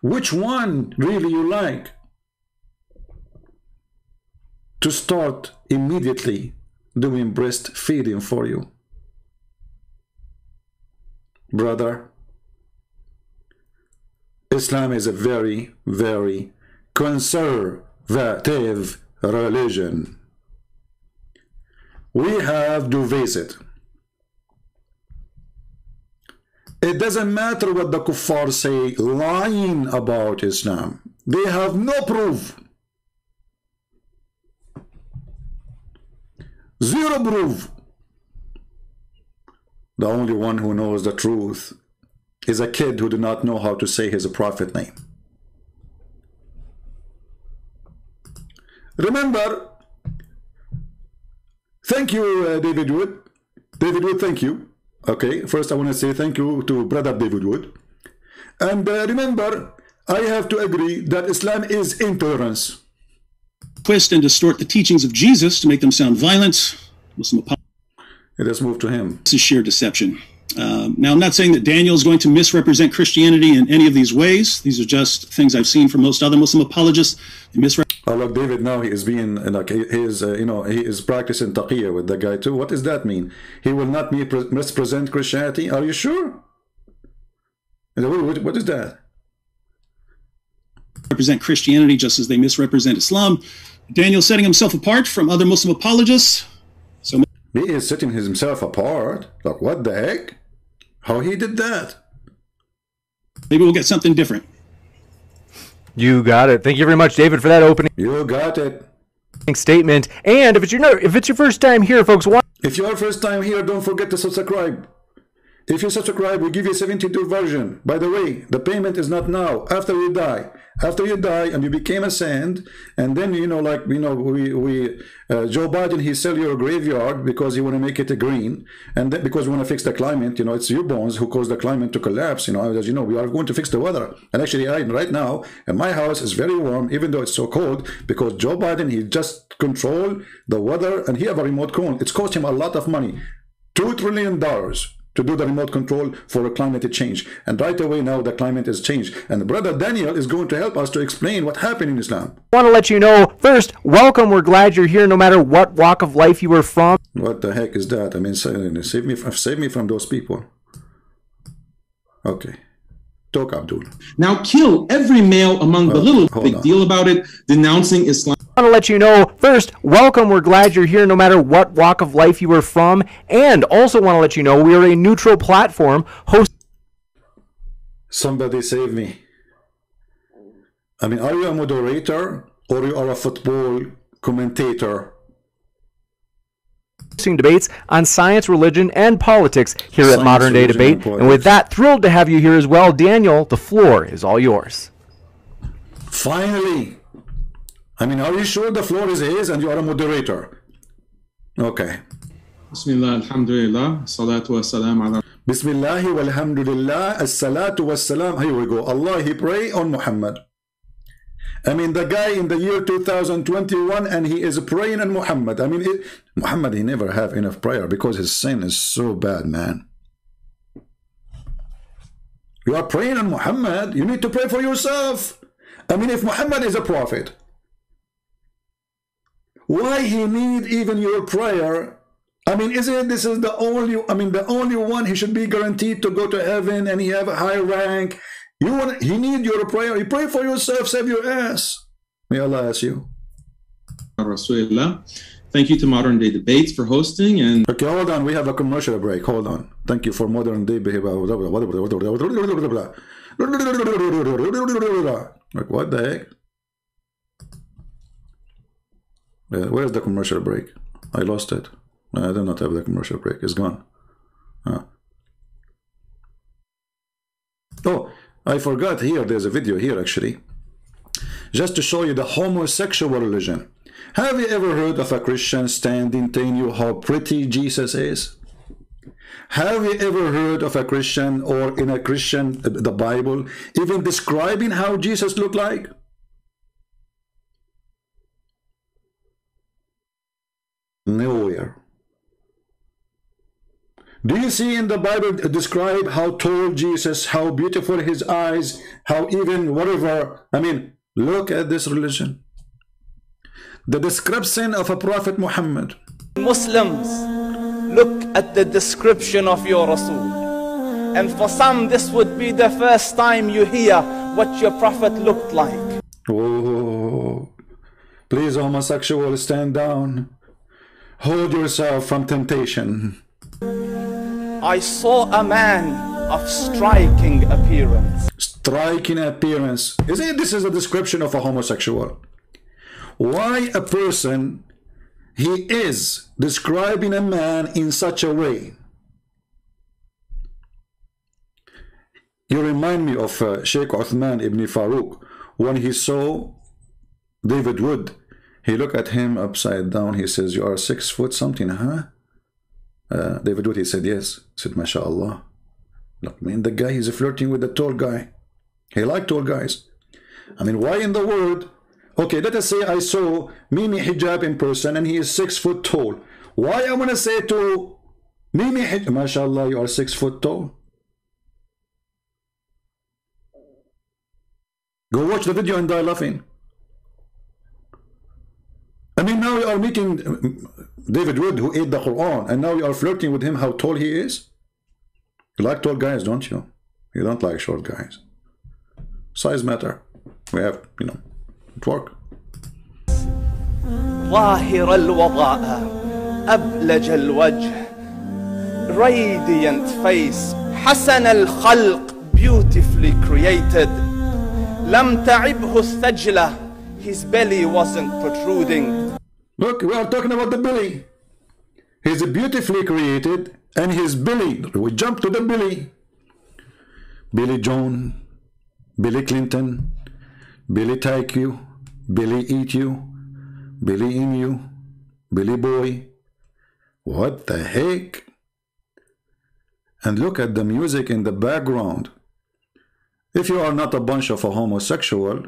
Which one really you like to start immediately doing breastfeeding for you? Brother, Islam is a very, very conservative religion. We have to visit. It doesn't matter what the kuffar say lying about Islam. They have no proof. Zero proof. The only one who knows the truth is a kid who do not know how to say his prophet name. Remember, thank you, David Wood. David Wood, thank you. Okay, first I want to say thank you to brother David Wood. And remember, I have to agree that Islam is intolerance. Twist and distort the teachings of Jesus to make them sound violent. Muslim apologists. Let us move to him. This is sheer deception. Now, I'm not saying that Daniel is going to misrepresent Christianity in any of these ways. These are just things I've seen from most other Muslim apologists. Oh, look, David, now he is being, like, he is, you know, he is practicing taqiyya with the guy too. What does that mean? He will not misrepresent Christianity? Are you sure? What is that? Represent Christianity just as they misrepresent Islam. Daniel setting himself apart from other Muslim apologists. So he is setting himself apart. Like, what the heck? How he did that? Maybe we'll get something different. You got it. Thank you very much, David, for that opening You got it. statement. And if it's your first time here, folks, if you're first time here, don't forget to subscribe. If you subscribe, we give you 72 version. By the way, the payment is not now. After you die. After you die and you became a saint, and then, you know, like, you know, Joe Biden, he sell your graveyard because he want to make it a green, and then because we want to fix the climate. You know, it's your bones who cause the climate to collapse. You know, as you know, we are going to fix the weather. And actually, right now, and my house is very warm, even though it's so cold, because Joe Biden, he just control the weather, and he have a remote control. It's cost him a lot of money, $2 trillion. To do the remote control for a climate change. And right away now the climate is changed. And brother Daniel is going to help us to explain what happened in Islam. I want to let you know, first, welcome. We're glad you're here no matter what walk of life you were from. What the heck is that? I mean, save me from those people. Okay. Talk, Abdul. Now kill every male among the little. Big deal about it. Denouncing Islam. I want to let you know, first, welcome. We're glad you're here no matter what walk of life you were from. And also want to let you know we are a neutral platform Somebody save me. I mean, are you a moderator or you are a football commentator? Debates on science, religion, and politics here at Modern Day Debate. And with that, thrilled to have you here as well. Daniel, the floor is all yours. Finally. I mean, are you sure the floor is his and you are a moderator? Okay. Bismillah, alhamdulillah, salatu wa salam ala. Bismillah walhamdulillah, as-salatu was-salam. Here we go. Allah, he pray on Muhammad. I mean, the guy in the year 2021 and he is praying on Muhammad. I mean, Muhammad, he never have enough prayer because his sin is so bad, man. You are praying on Muhammad. You need to pray for yourself. I mean, if Muhammad is a prophet, why he need even your prayer? I mean, isn't this is the only, I mean, the only one he should be guaranteed to go to heaven and he have a high rank. He need your prayer. You pray for yourself, save your ass. May Allah ask you. Rasulullah. Thank you to Modern Day Debates for hosting. And okay, hold on. We have a commercial break. Hold on. Thank you for Modern Day behavior. Like, what the heck? Where's the commercial break? I lost it. I do not have the commercial break. It's gone. Oh, I forgot here. There's a video here actually. Just to show you the homosexual religion. Have you ever heard of a Christian standing telling you how pretty Jesus is? Have you ever heard of a Christian or in a Christian, the Bible, even describing how Jesus looked like? Nowhere. Do you see in the Bible describe how tall Jesus, how beautiful his eyes, how even whatever? I mean, look at this religion. The description of a Prophet Muhammad. Muslims, look at the description of your Rasul. And for some, this would be the first time you hear what your Prophet looked like. Oh, please, homosexual, stand down. Hold yourself from temptation. I saw a man of striking appearance. Striking appearance. Isn't it, this is a description of a homosexual? Why a person, he is describing a man in such a way? You remind me of Sheikh Uthman ibn Farouk. When he saw David Wood, he looked at him upside down. He says, "You are 6 foot something, huh?" David Wood, he said, "Yes." He said, "MashaAllah." Look, man, the guy is flirting with the tall guy. He liked tall guys. I mean, why in the world? Okay, let us say I saw Mimi Hijab in person and he is 6 foot tall. Why I want to say to Mimi Hijab, "MashaAllah, you are 6 foot tall"? Go watch the video and die laughing. I mean, now you are meeting David Wood, who ate the Quran, and now you are flirting with him how tall he is. You like tall guys, don't you? You don't like short guys. Size matter. We have, you know, it work. ظاهر الوضاء أبلج الوجه radiant face حسن الخلق beautifully created لم تعبه الثجلة his belly wasn't protruding. Look, we are talking about the belly. He's beautifully created and his belly, we jump to the belly. Billy Joan, Billy Clinton, Billy take you, Billy eat you, Billy in you, Billy boy. What the heck? And look at the music in the background. If you are not a bunch of a homosexual,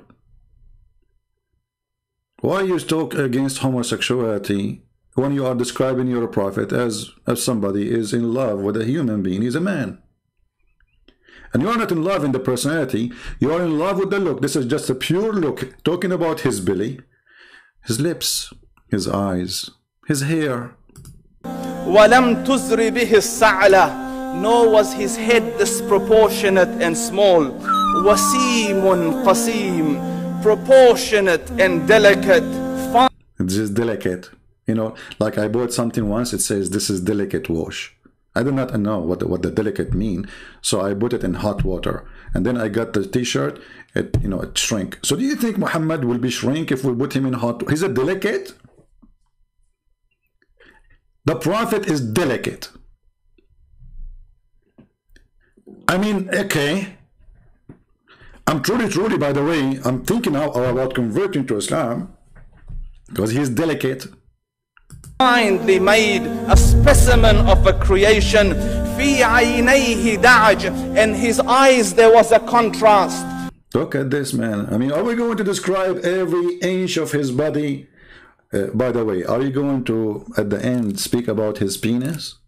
why you talk against homosexuality when you are describing your prophet as somebody is in love with a human being? He's a man. And you are not in love in the personality, you are in love with the look. This is just a pure look, talking about his belly, his lips, his eyes, his hair. ولم تزر به السعلة nor was his head disproportionate and small. وسيم قسيم proportionate and delicate. It's just delicate. You know, like I bought something once, it says this is delicate wash. I do not know what the delicate mean, so I put it in hot water, and then I got the t-shirt. It, you know, it shrink. So do you think Muhammad will be shrink if we put him in hot? He's a delicate. The prophet is delicate. I mean, okay. I'm truly, by the way, I'm thinking now about converting to Islam because he's delicate. Kindly made a specimen of a creation. في عينيه دعج, in his eyes there was a contrast. Look at this man. I mean, are we going to describe every inch of his body? By the way, are you going to, at the end, speak about his penis?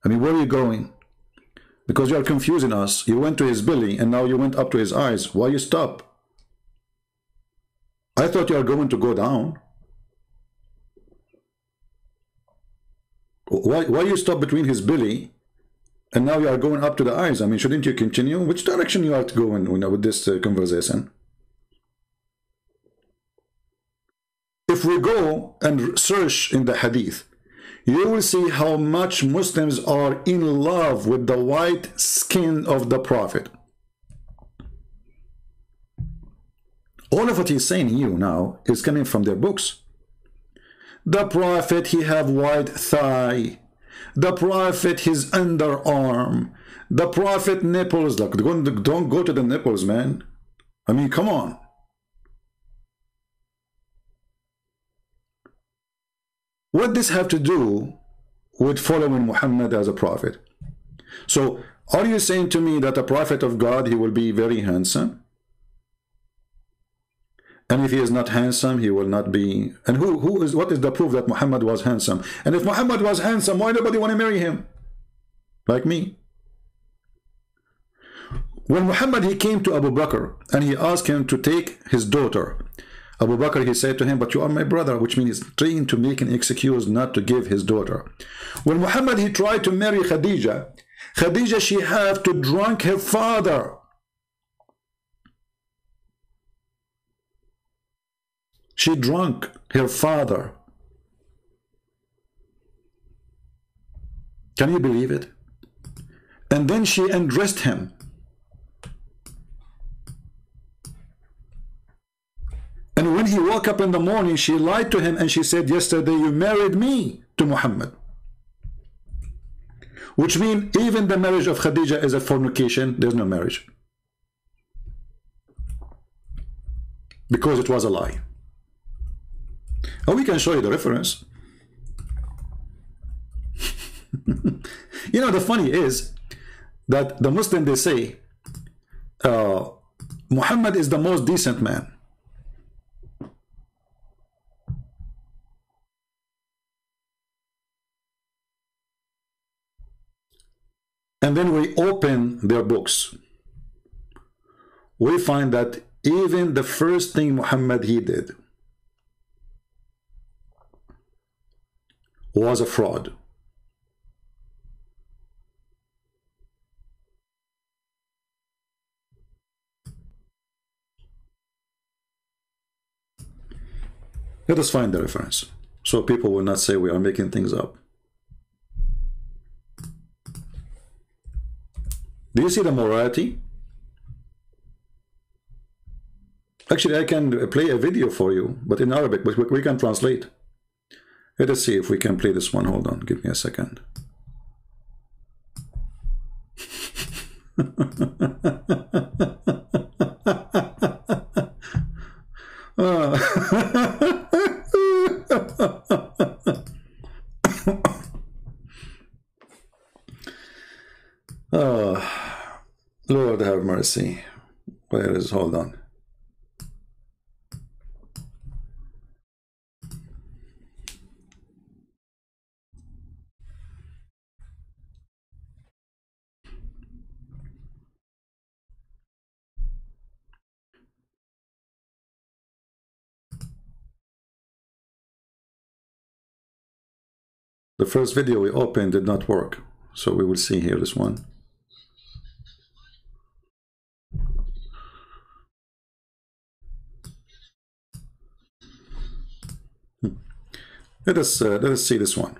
I mean, where are you going? Because you are confusing us. You went to his belly and now you went up to his eyes. Why you stop? I thought you are going to go down. Why you stop between his belly and now you are going up to the eyes? I mean, shouldn't you continue? Which direction you are to go in, you know, with this conversation? If we go and search in the hadith, you will see how much Muslims are in love with the white skin of the Prophet. All of what he's saying you now is coming from their books. The Prophet, he have white thigh. The Prophet, his underarm. The Prophet nipples. Look, don't go to the nipples, man. I mean, come on. What does this have to do with following Muhammad as a prophet? So, are you saying to me that a prophet of God, he will be very handsome? And if he is not handsome, he will not be. And what is the proof that Muhammad was handsome? And if Muhammad was handsome, why nobody want to marry him? Like me. When Muhammad, he came to Abu Bakr and he asked him to take his daughter. Abu Bakr, he said to him, but you are my brother, which means he's trying to make an excuse not to give his daughter. When Muhammad, he tried to marry Khadija, she had to drunk her father. She drunk her father. Can you believe it? And then she undressed him. And when he woke up in the morning, she lied to him and she said, yesterday you married me to Muhammad. Which means even the marriage of Khadija is a fornication. There's no marriage. Because it was a lie. Oh, we can show you the reference. You know, the funny is that the Muslim, they say, Muhammad is the most decent man. And then we open their books. We find that even the first thing Muhammad he did was a fraud. Let us find the reference so people will not say we are making things up. Do you see the morality? Actually, I can play a video for you, but in Arabic, but we can translate. Let us see if we can play this one. Hold on, give me a second. Oh, Lord have mercy. Where is, hold on. The first video we opened did not work, so we will see here this one. Let us see this one.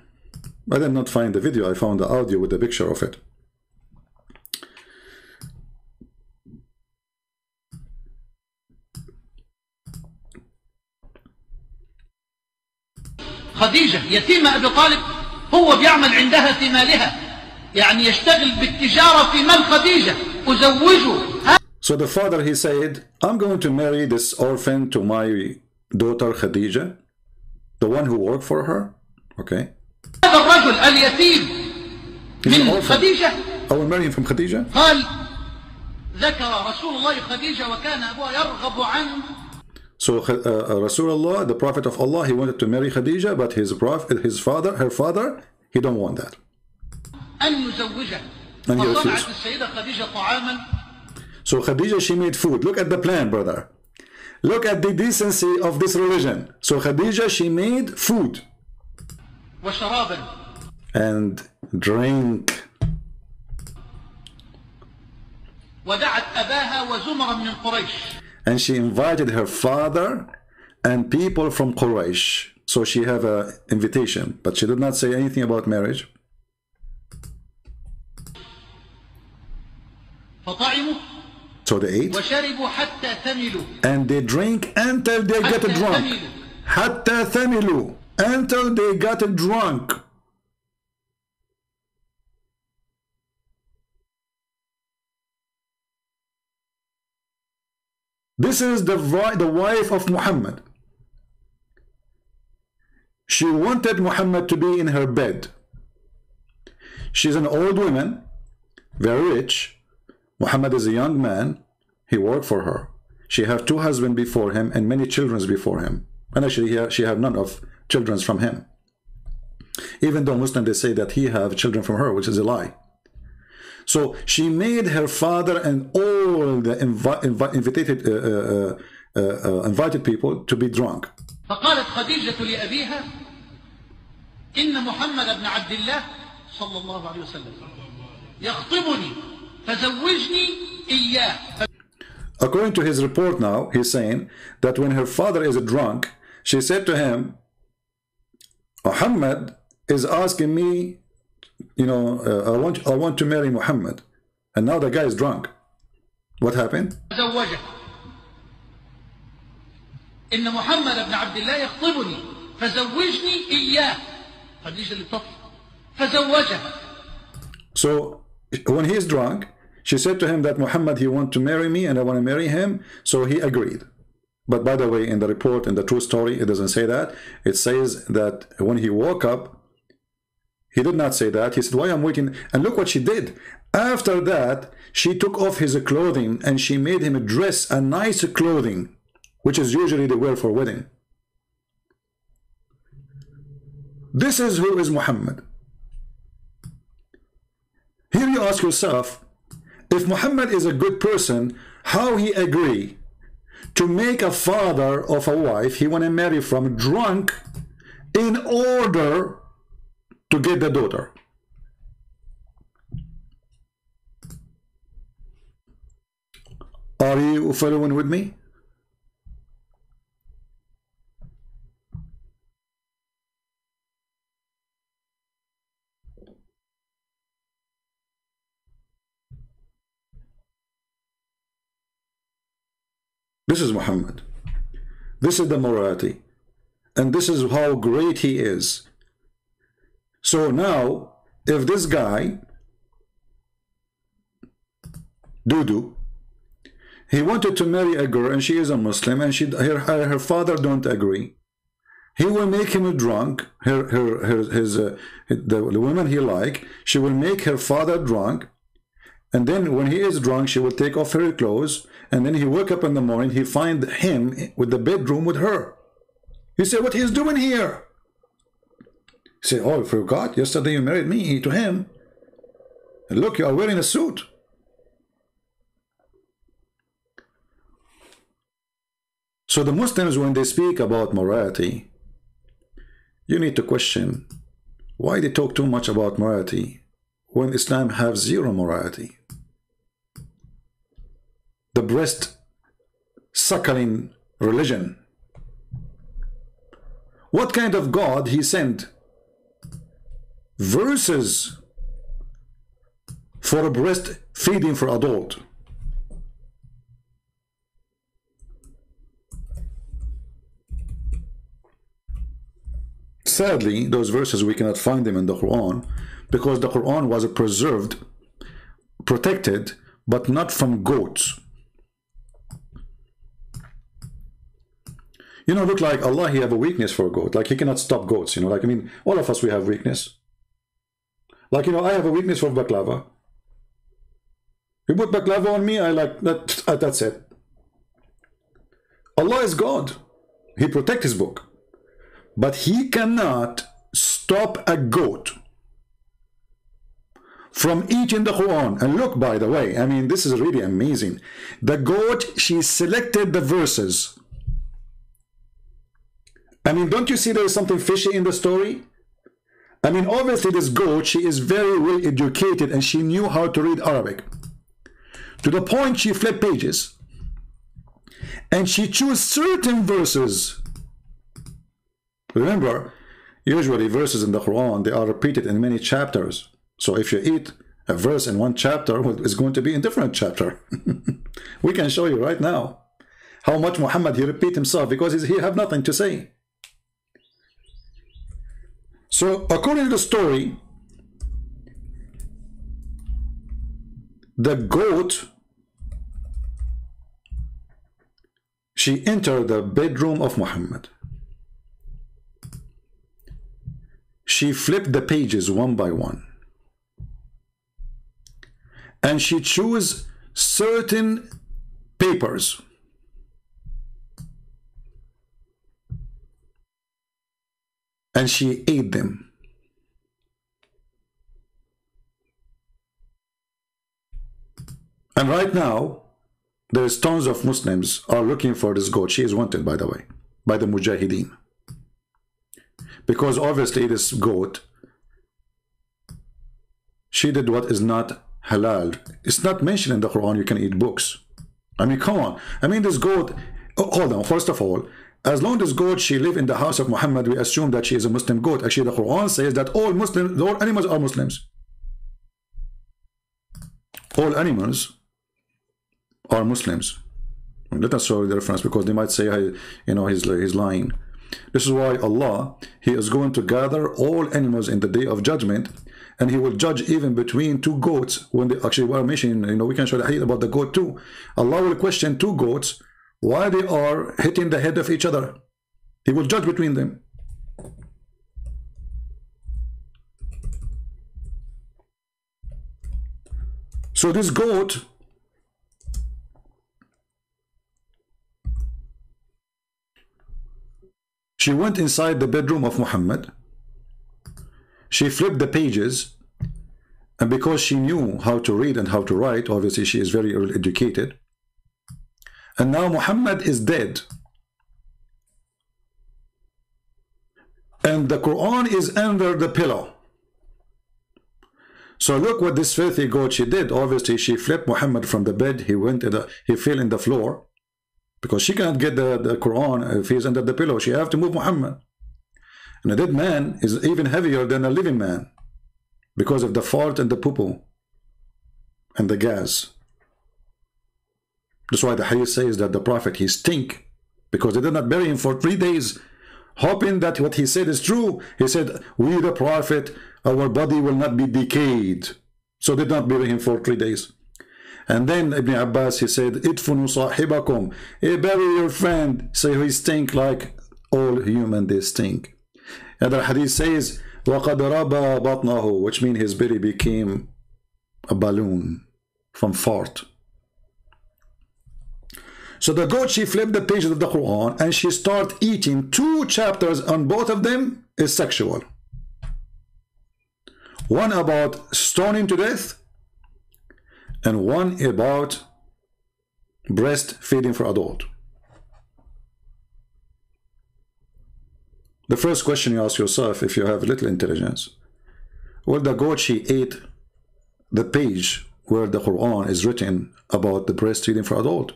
I did not find the video, I found the audio with the picture of it. خديجة يتيمة أبي طالب هو بيعمل عندها في مالها يعني يشتغل بالتجارة في مال خديجة أزوجه. So the father, he said, I'm going to marry this orphan to my daughter Khadija, the one who worked for her. Okay. هذا الرجل اليتيم من خديجة. I will marry him from Khadija. قال ذكر رسول الله خديجة وكان أبوها يرغب عنه. So Rasulullah, the Prophet of Allah, he wanted to marry Khadija, but her father, he don't want that. أن يزوجها. And he refused. السيدة خديجة طعاما. So Khadija, she made food. Look at the plan, brother. Look at the decency of this religion. So Khadija, she made food. وشرابا. And drink. ودعت أباها وزمرا من قريش. And she invited her father and people from Quraysh. So she have an invitation, but she did not say anything about marriage. فطعموا. So they ate. وشربوا حتى ثملوا. And they drink until they get drunk. حتى ثملوا. Until they got drunk. This is the wife of Muhammad. She wanted Muhammad to be in her bed. She's an old woman, very rich. Muhammad is a young man. He worked for her. she had 2 husbands before him and many children before him. And actually she had none of children from him. Even though Muslims, they say that he have children from her, which is a lie. So she made her father and all the invited people to be drunk. فقالت خديجة لأبيها إن محمد بن عبد الله صلى الله عليه وسلم يخطبني فزوجني إياه. According to his report now, he's saying that when her father is drunk, she said to him, Muhammad is asking me, you know, I want to marry Muhammad. And now the guy is drunk. What happened? زوجها إن محمد بن عبد الله يخطبني فزوجني إياه. خديجة اللي بتطلب فزوجها. So when he is drunk, she said to him that Muhammad, he want to marry me and I want to marry him. So he agreed. But by the way, in the report, in the true story, it doesn't say that. It says that when he woke up, he did not say that. He said, why I'm waiting? And look what she did. After that, she took off his clothing and she made him dress a nice clothing, which is usually they wear for wedding. This is who is Muhammad. Here you ask yourself, if Muhammad is a good person, how he agree to make a father of a wife he want to marry from drunk in order to get the daughter? Are you following with me? This is Muhammad. This is the morality. And this is how great he is. So now, if this guy, Dudu, he wanted to marry a girl and she is a Muslim and her father don't agree, he will make him drunk, the woman he like, she will make her father drunk, and then when he is drunk, she will take off her clothes, and then he wake up in the morning, he find him with the bedroom with her. He said, what he's doing here? He said, oh, I forgot, yesterday you married me to him. And look, you are wearing a suit. So the Muslims, when they speak about morality, you need to question why they talk too much about morality when Islam has zero morality. The breast suckling religion. What kind of God he sent verses for a breast feeding for adult? Sadly, those verses we cannot find them in the Quran, because the Quran was preserved, protected, but not from goats. You know, look like Allah, he have a weakness for a goat. Like he cannot stop goats, you know, like, I mean, all of us, we have weakness. Like, you know, I have a weakness for baklava. You put baklava on me, I like that, that's it. Allah is God. He protects his book. But he cannot stop a goat from eating the Quran. And look, by the way, I mean, this is really amazing. The goat, she selected the verses. I mean, don't you see there is something fishy in the story? I mean, obviously this goat, she is very well educated and she knew how to read Arabic. To the point she flipped pages. And she chose certain verses. Remember, usually verses in the Quran, they are repeated in many chapters. So if you eat a verse in one chapter, it's going to be in a different chapter. We can show you right now how much Muhammad, he repeat himself because he have nothing to say. So according to the story, the goat, she entered the bedroom of Muhammad. She flipped the pages one by one. And she chose certain papers. and she ate them. And right now, there's tons of Muslims are looking for this goat. She is wanted, by the way, by the Mujahideen. Because obviously this goat, she did what is not halal. It's not mentioned in the Quran you can eat books. I mean, come on. I mean, this goat, hold on, first of all, as long as goat, she live in the house of Muhammad, we assume that she is a Muslim goat. Actually, the Quran says that all Muslims, all animals are Muslims. All animals are Muslims. Let us show the reference, because they might say, you know, he's lying. This is why Allah, He is going to gather all animals in the day of judgment, and He will judge even between two goats. When they actually were mentioning, you know, we can show the hadith about the goat too. Allah will question two goats why they are hitting the head of each other. He will judge between them. So this goat, she went inside the bedroom of Muhammad. She flipped the pages, and because she knew how to read and how to write, obviously she is very educated. And now Muhammad is dead. And the Quran is under the pillow. So look what this filthy goat she did. Obviously she flipped Muhammad from the bed. He fell in the floor. Because she can't get the Quran if he's under the pillow. She have to move Muhammad. And a dead man is even heavier than a living man, because of the fart and the poo-poo and the gas. That's why the hadith says that the Prophet, he stink, because they did not bury him for 3 days, hoping that what he said is true. He said, we the Prophet, our body will not be decayed. So they did not bury him for 3 days. And then Ibn Abbas, he said, idfunu sahibakum, bury your friend. So he stink like all human, they stink. Other hadith says, وَقَدْ رَبَى بَطْنَهُ, which means his belly became a balloon from fart. So the goat, she flipped the pages of the Quran and she started eating 2 chapters, on both of them is sexual. One about stoning to death, and one about breastfeeding for adult. The first question you ask yourself, if you have little intelligence, well, the goat, she ate the page where the Quran is written about the breastfeeding for adult.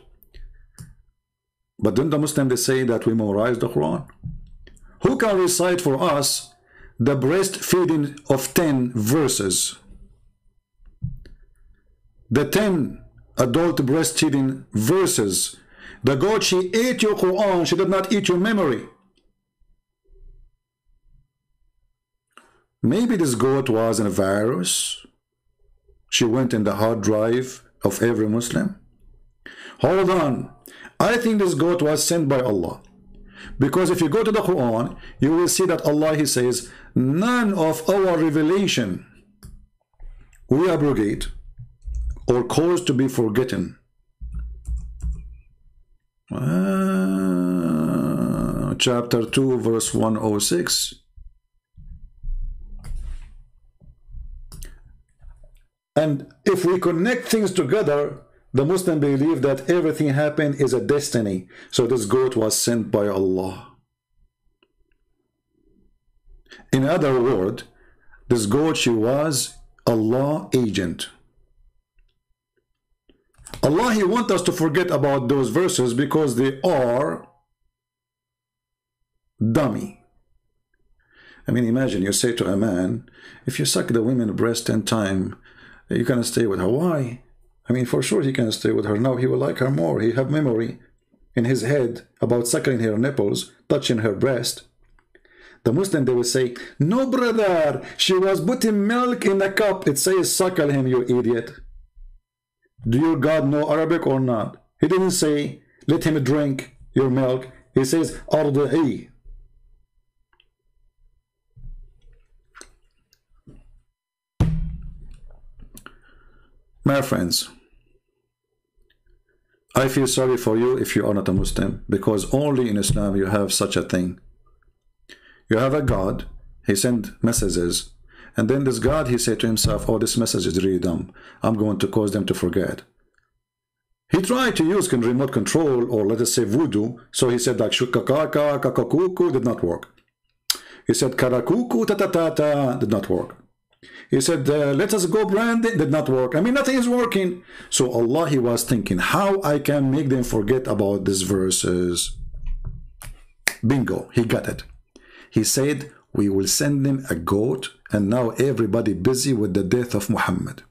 But then the Muslims, they say that we memorize the Quran. Who can recite for us the breastfeeding of 10 verses? The 10 adult breastfeeding verses. The goat, she ate your Quran, she did not eat your memory. Maybe this goat was a virus. She went in the hard drive of every Muslim. Hold on. I think this goat was sent by Allah. Because if you go to the Quran, you will see that Allah, He says, none of our revelation we abrogate or cause to be forgotten. Chapter 2, verse 106. And if we connect things together, the Muslim believe that everything happened is a destiny. So this goat was sent by Allah. In other words, this goat, she was Allah agent. Allah, He wants us to forget about those verses because they are dummy. I mean, imagine you say to a man, if you suck the woman's breast 10 times, you can stay with her. Why? I mean, for sure he can stay with her. Now he will like her more. He have memory in his head about suckling her nipples, touching her breast. The Muslim, they will say, no, brother, she was putting milk in a cup. It says, suckle him, you idiot. Do your God know Arabic or not? He didn't say, let him drink your milk. He says, arda'i. My friends, I feel sorry for you if you are not a Muslim, because only in Islam you have such a thing. You have a God, he sent messages, and then this God, he said to himself, oh, this message is really dumb. I'm going to cause them to forget. He tried to use remote control, or let us say voodoo, so he said like shukakaka, kakakuku, did not work. He said karakuku, tatatata, did not work. He said, let us go branding, did not work. I mean, nothing is working. So Allah, he was thinking, how I can make them forget about these verses. Bingo, he got it. He said, we will send them a goat, and now everybody busy with the death of Muhammad.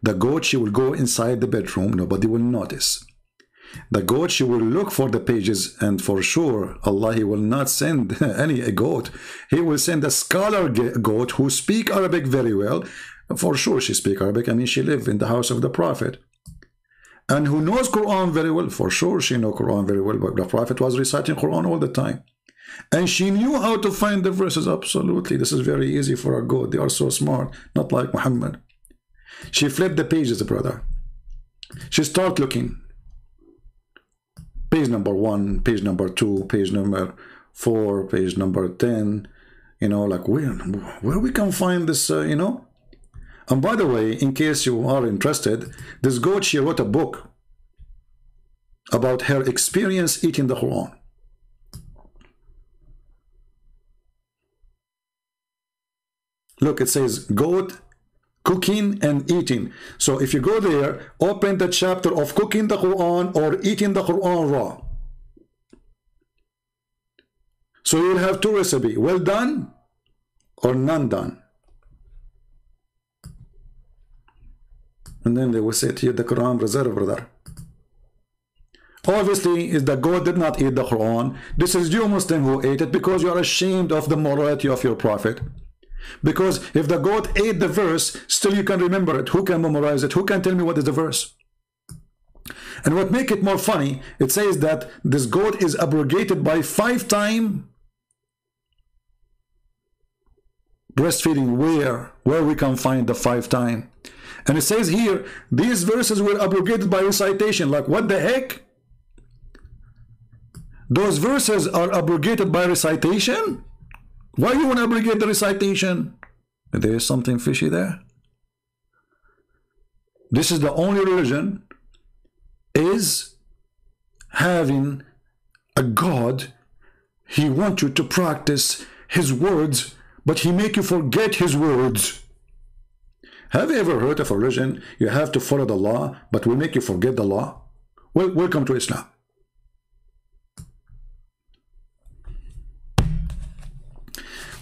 The goat, she will go inside the bedroom, nobody will notice. The goat, she will look for the pages, and for sure, Allah, he will not send any goat. He will send a scholar goat who speak Arabic very well. For sure, she speak Arabic. I mean, she lived in the house of the Prophet. And who knows Quran very well. For sure, she know Quran very well. But the Prophet was reciting Quran all the time. And she knew how to find the verses. Absolutely. This is very easy for a goat. They are so smart. Not like Muhammad. She flipped the pages, brother. She start looking. Page number 1, page number 2, page number 4, page number 10. You know, like where we can find this, you know? And by the way, in case you are interested, this goat, she wrote a book about her experience eating the Quran. Look, it says goat, cooking and eating. So if you go there, open the chapter of cooking the Quran or eating the Quran raw. So you'll have two recipes, well done or none done. And then they will say to you, the Quran reserve, brother. Obviously, if the goat did not eat the Quran, this is you Muslim who ate it because you are ashamed of the morality of your Prophet. Because if the goat ate the verse, still you can remember it. Who can memorize it? Who can tell me what is the verse? And what make it more funny, it says that this goat is abrogated by 5 times breastfeeding. Where we can find the 5 times? And it says here, these verses were abrogated by recitation. Like, what the heck? Those verses are abrogated by recitation? Why you want to abrogate the recitation? There is something fishy there. This is the only religion is having a God. He wants you to practice his words, but he make you forget his words. Have you ever heard of a religion you have to follow the law, but will make you forget the law? Well, welcome to Islam.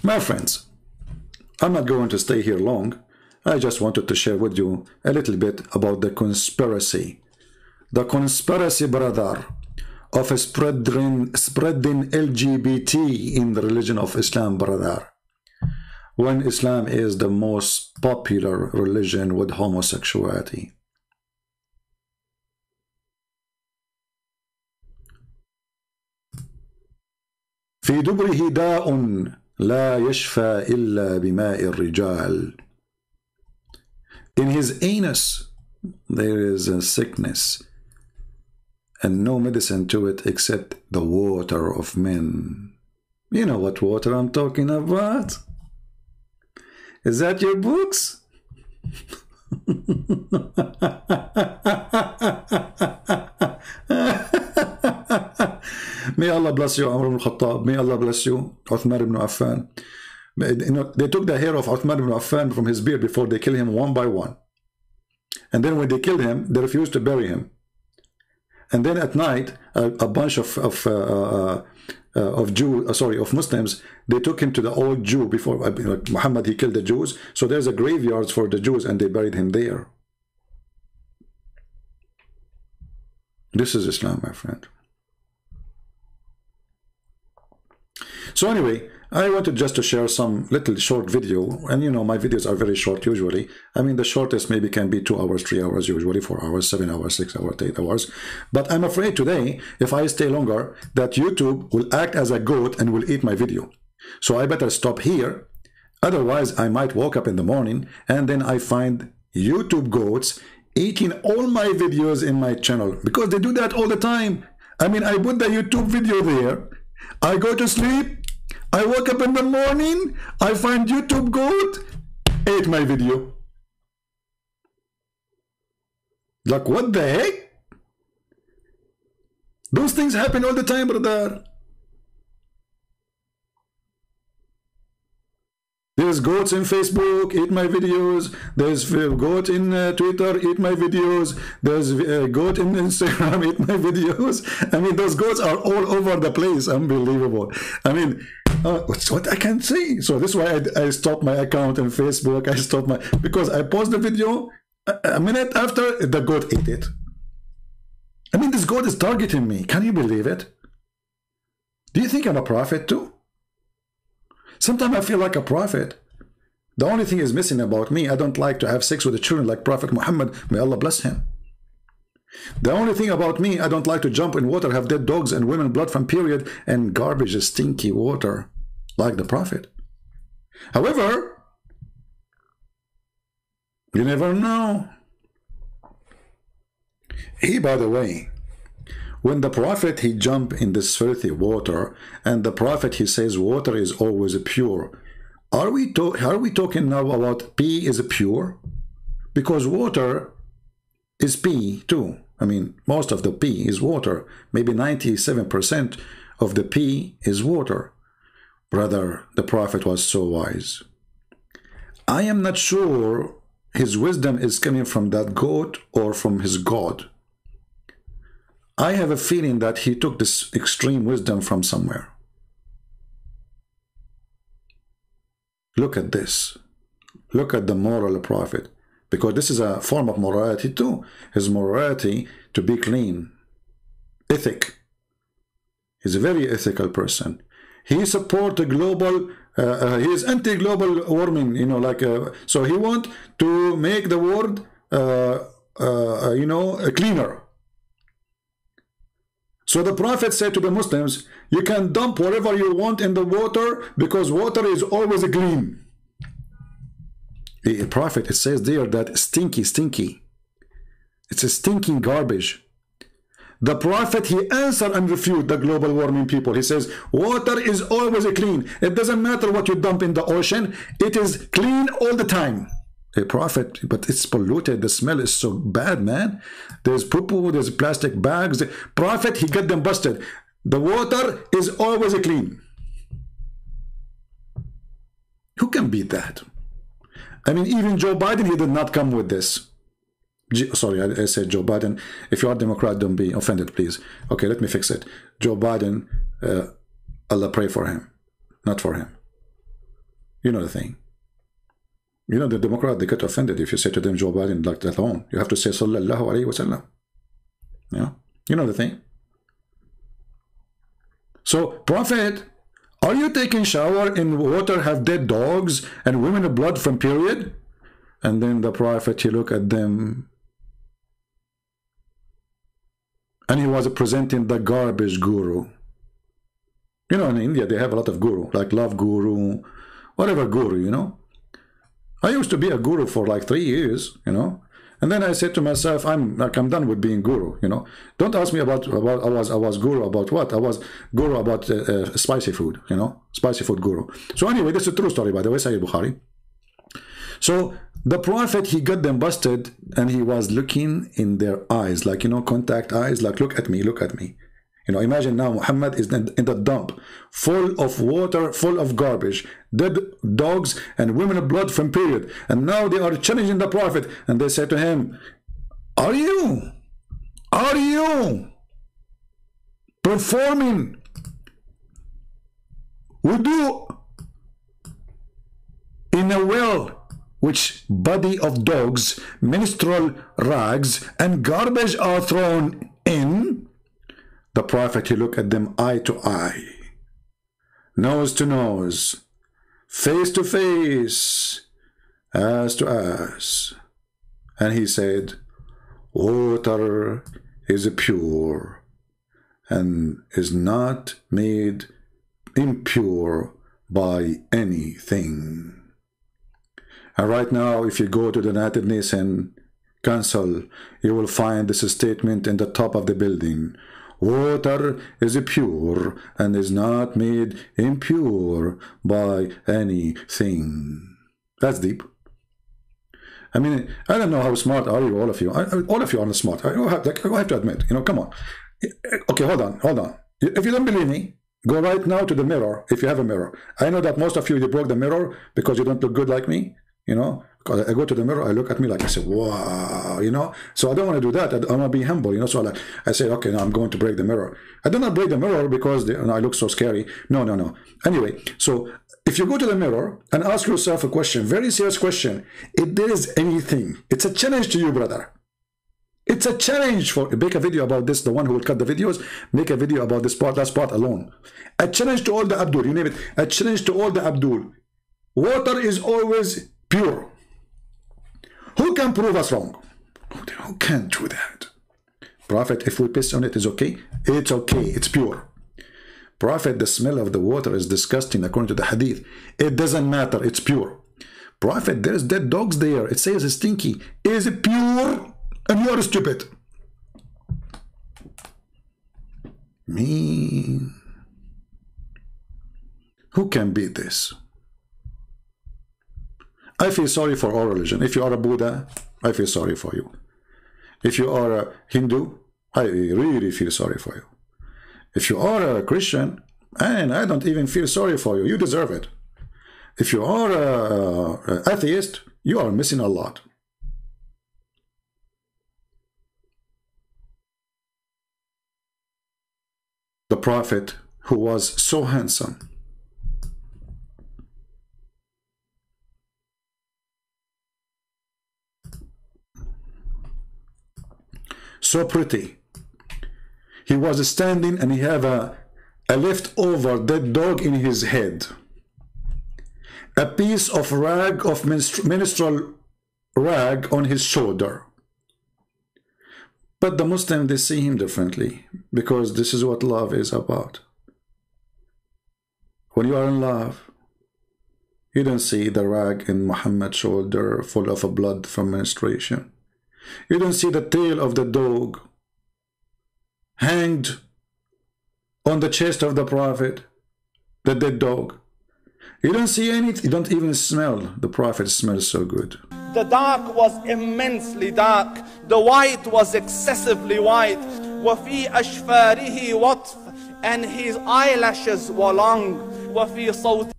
My friends, I'm not going to stay here long. I just wanted to share with you a little bit about the conspiracy. The conspiracy, brother, of spreading LGBT in the religion of Islam, brother. When Islam is the most popular religion with homosexuality. في دبره داء لا يشفى إلا بماء الرجال. In his anus there is a sickness and no medicine to it except the water of men. You know what water I'm talking about? Is that your books? May Allah bless you, Umar ibn Khattab. May Allah bless you, Uthman ibn Affan. You know, they took the hair of Uthman ibn Affan from his beard before they killed him one by one. And then when they killed him, they refused to bury him. And then at night, a bunch of Muslims, they took him to the old Jew before Muhammad. He killed the Jews, so there's a graveyard for the Jews, and they buried him there. This is Islam, my friend. So anyway, I wanted just to share some little short video, and you know my videos are very short usually. I mean the shortest maybe can be 2 hours, 3 hours, usually 4 hours, 7 hours, 6 hours, 8 hours. But I'm afraid today, if I stay longer, that YouTube will act as a goat and will eat my video. So I better stop here. Otherwise, I might wake up in the morning and then I find YouTube goats eating all my videos in my channel, because they do that all the time. I mean, I put the YouTube video there, I go to sleep, I woke up in the morning, I find YouTube goat ate my video. Like, what the heck? Those things happen all the time, brother. There's goats in Facebook, eat my videos. There's goat in Twitter, eat my videos. There's goat in Instagram, eat my videos. I mean, those goats are all over the place. Unbelievable. I mean, what I can say. So this is why I stopped my account on Facebook. I stopped my, because I post the video, a minute after, the goat ate it. I mean, this goat is targeting me. Can you believe it? Do you think I'm a prophet too? Sometimes I feel like a prophet. The only thing is missing about me, I don't like to have sex with the children like Prophet Muhammad. May Allah bless him. The only thing about me, I don't like to jump in water, have dead dogs and women blood from period and garbage, stinky water like the Prophet. However, you never know. He, by the way, when the Prophet, he jumped in this filthy water, and the Prophet, he says water is always pure. Are we talking now about pee is pure? Because water is pee too. I mean, most of the pee is water. Maybe 97% of the pee is water. Brother, the Prophet was so wise. I am not sure his wisdom is coming from that goat or from his God. I have a feeling that he took this extreme wisdom from somewhere. Look at this. Look at the moral prophet. Because this is a form of morality too. His morality to be clean. Ethic. He's a very ethical person. He supports the global, he is anti-global warming, you know, like, so he want to make the world, you know, cleaner. So the Prophet said to the Muslims, you can dump whatever you want in the water because water is always clean. The Prophet, it says there that stinky. It's a stinking garbage. The Prophet, he answered and refuted the global warming people. He says, water is always clean. It doesn't matter what you dump in the ocean. It is clean all the time. A Prophet, but it's polluted. The smell is so bad, man. There's poo-poo, there's plastic bags. The Prophet, he got them busted. The water is always clean. Who can beat that? I mean, even Joe Biden, he did not come with this. Sorry, I said Joe Biden. If you are Democrat, don't be offended, please. Okay, let me fix it. Joe Biden, Allah pray for him, not for him. You know the thing. You know, the Democrat, they get offended if you say to them Joe Biden like that on. You have to say Sallallahu Alaihi Wasallam. Yeah, you know the thing. So, Prophet, are you taking shower in water, have dead dogs and women of blood from period? And then the Prophet, he looked at them and he was presenting the garbage guru. You know, in India, they have a lot of guru, like love guru, whatever guru, you know. I used to be a guru for like 3 years, you know. And then I said to myself, I'm done with being guru, you know. Don't ask me about I was guru about what? I was guru about spicy food, you know, spicy food guru. So anyway, this is a true story, by the way, Sahih Bukhari. So the Prophet, he got them busted and he was looking in their eyes, like, you know, contact eyes, like, look at me, look at me. You know, imagine now Muhammad is in the dump, full of water, full of garbage, dead dogs and women of blood from period. And now they are challenging the Prophet and they say to him, are you performing wudu in a well which body of dogs, menstrual rags and garbage are thrown in? The Prophet, he looked at them eye to eye, nose to nose, face to face, ass to ass. And he said, water is pure and is not made impure by anything. And right now, if you go to the United Nations Council, you will find this statement in the top of the building. Water is pure and is not made impure by anything. That's deep. I mean, I don't know how smart are you, all of you. All of you are not smart. I have to admit, you know, come on. Okay, hold on. If you don't believe me, go right now to the mirror, if you have a mirror. I know that most of you broke the mirror because you don't look good like me, you know. Because I go to the mirror, I look at me like, I say, wow, you know. So I don't want to do that. I want to be humble, you know. So I say, okay, now I'm going to break the mirror. I do not break the mirror because I look so scary. No. Anyway, so if you go to the mirror and ask yourself a question, very serious question, if there is anything, it's a challenge to you, brother. It's a challenge for, make a video about this, the one who will cut the videos, make a video about this part, that part alone. A challenge to all the Abdul, you name it, a challenge to all the Abdul. Water is always pure. Who can prove us wrong? Who can't do that? Prophet, if we piss on it, is okay? It's okay, it's pure. Prophet, the smell of the water is disgusting according to the hadith. It doesn't matter, it's pure. Prophet, there's dead dogs there. It says it's stinky. Is it pure? And you are stupid. Me. Who can beat this? I feel sorry for all religion. If you are a Buddha, I feel sorry for you. If you are a Hindu, I really feel sorry for you. If you are a Christian, and I don't even feel sorry for you, you deserve it. If you are an atheist, you are missing a lot. The Prophet, who was so handsome, so pretty, he was standing and he had a leftover dead dog in his head, a piece of rag, of menstrual rag on his shoulder. But the Muslims, they see him differently, because this is what love is about. When you are in love, you don't see the rag in Muhammad's shoulder full of blood from menstruation. You don't see the tail of the dog hanged on the chest of the Prophet, the dead dog. You don't see anything, you don't even smell. The Prophet smells so good. The dark was immensely dark. The white was excessively white. وَفِي أَشْفَارِهِ وَطْفٌ, and his eyelashes were long. وَفِي صَوْتِ,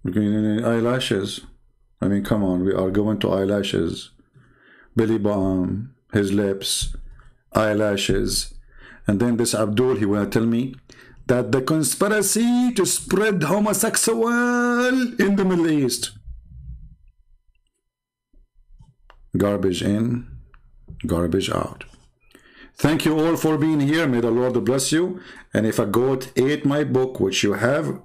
eyelashes. I mean, come on, we are going to eyelashes. Belly balm, his lips, eyelashes. And then this Abdul, he will tell me that the conspiracy to spread homosexual in the Middle East. Garbage in, garbage out. Thank you all for being here. May the Lord bless you. And if a goat ate my book, which you have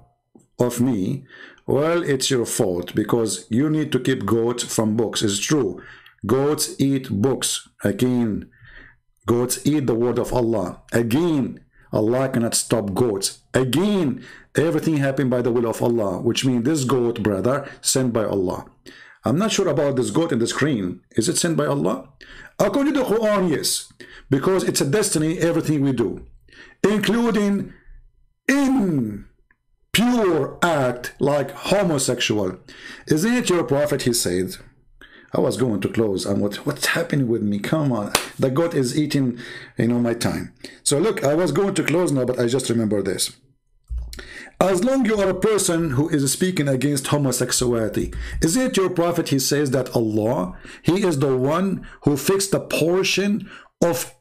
of me, well, it's your fault, because you need to keep goats from books. It's true. Goats eat books. Again, goats eat the word of Allah. Again, Allah cannot stop goats. Again, everything happened by the will of Allah, which means this goat, brother, sent by Allah. I'm not sure about this goat in the screen. Is it sent by Allah? According to the Quran, yes. Because it's a destiny, everything we do. Including impure act like homosexual. Isn't it your Prophet, he said? I was going to close. And what's happening with me? Come on. The goat is eating, you know, my time. So look, I was going to close now, but I just remember this. As long as you are a person who is speaking against homosexuality, isn't it your Prophet, he says that Allah, he is the one who fixed the portion of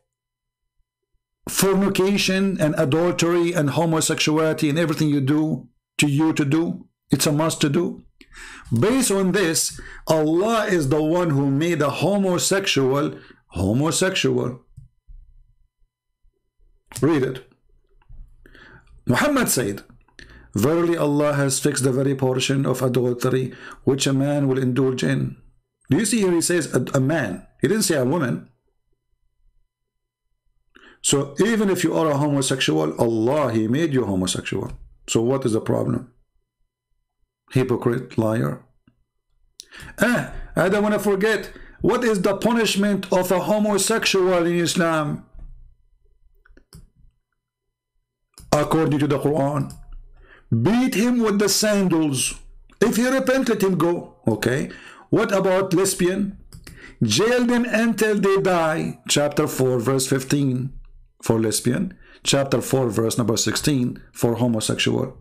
fornication and adultery and homosexuality and everything you do to you to do? It's a must to do. Based on this, Allah is the one who made a homosexual homosexual. Read it. Muhammad said, verily Allah has fixed the very portion of adultery which a man will indulge in. Do you see here he says a man? He didn't say a woman. So even if you are a homosexual, Allah, he made you homosexual. So what is the problem? Hypocrite, liar. I don't want to forget, what is the punishment of a homosexual in Islam? according to the Quran. Beat him with the sandals. If he repent, let him go. Okay. What about lesbian? Jail them until they die. Chapter 4 verse 15 for lesbian. Chapter 4 verse number 16 for homosexual.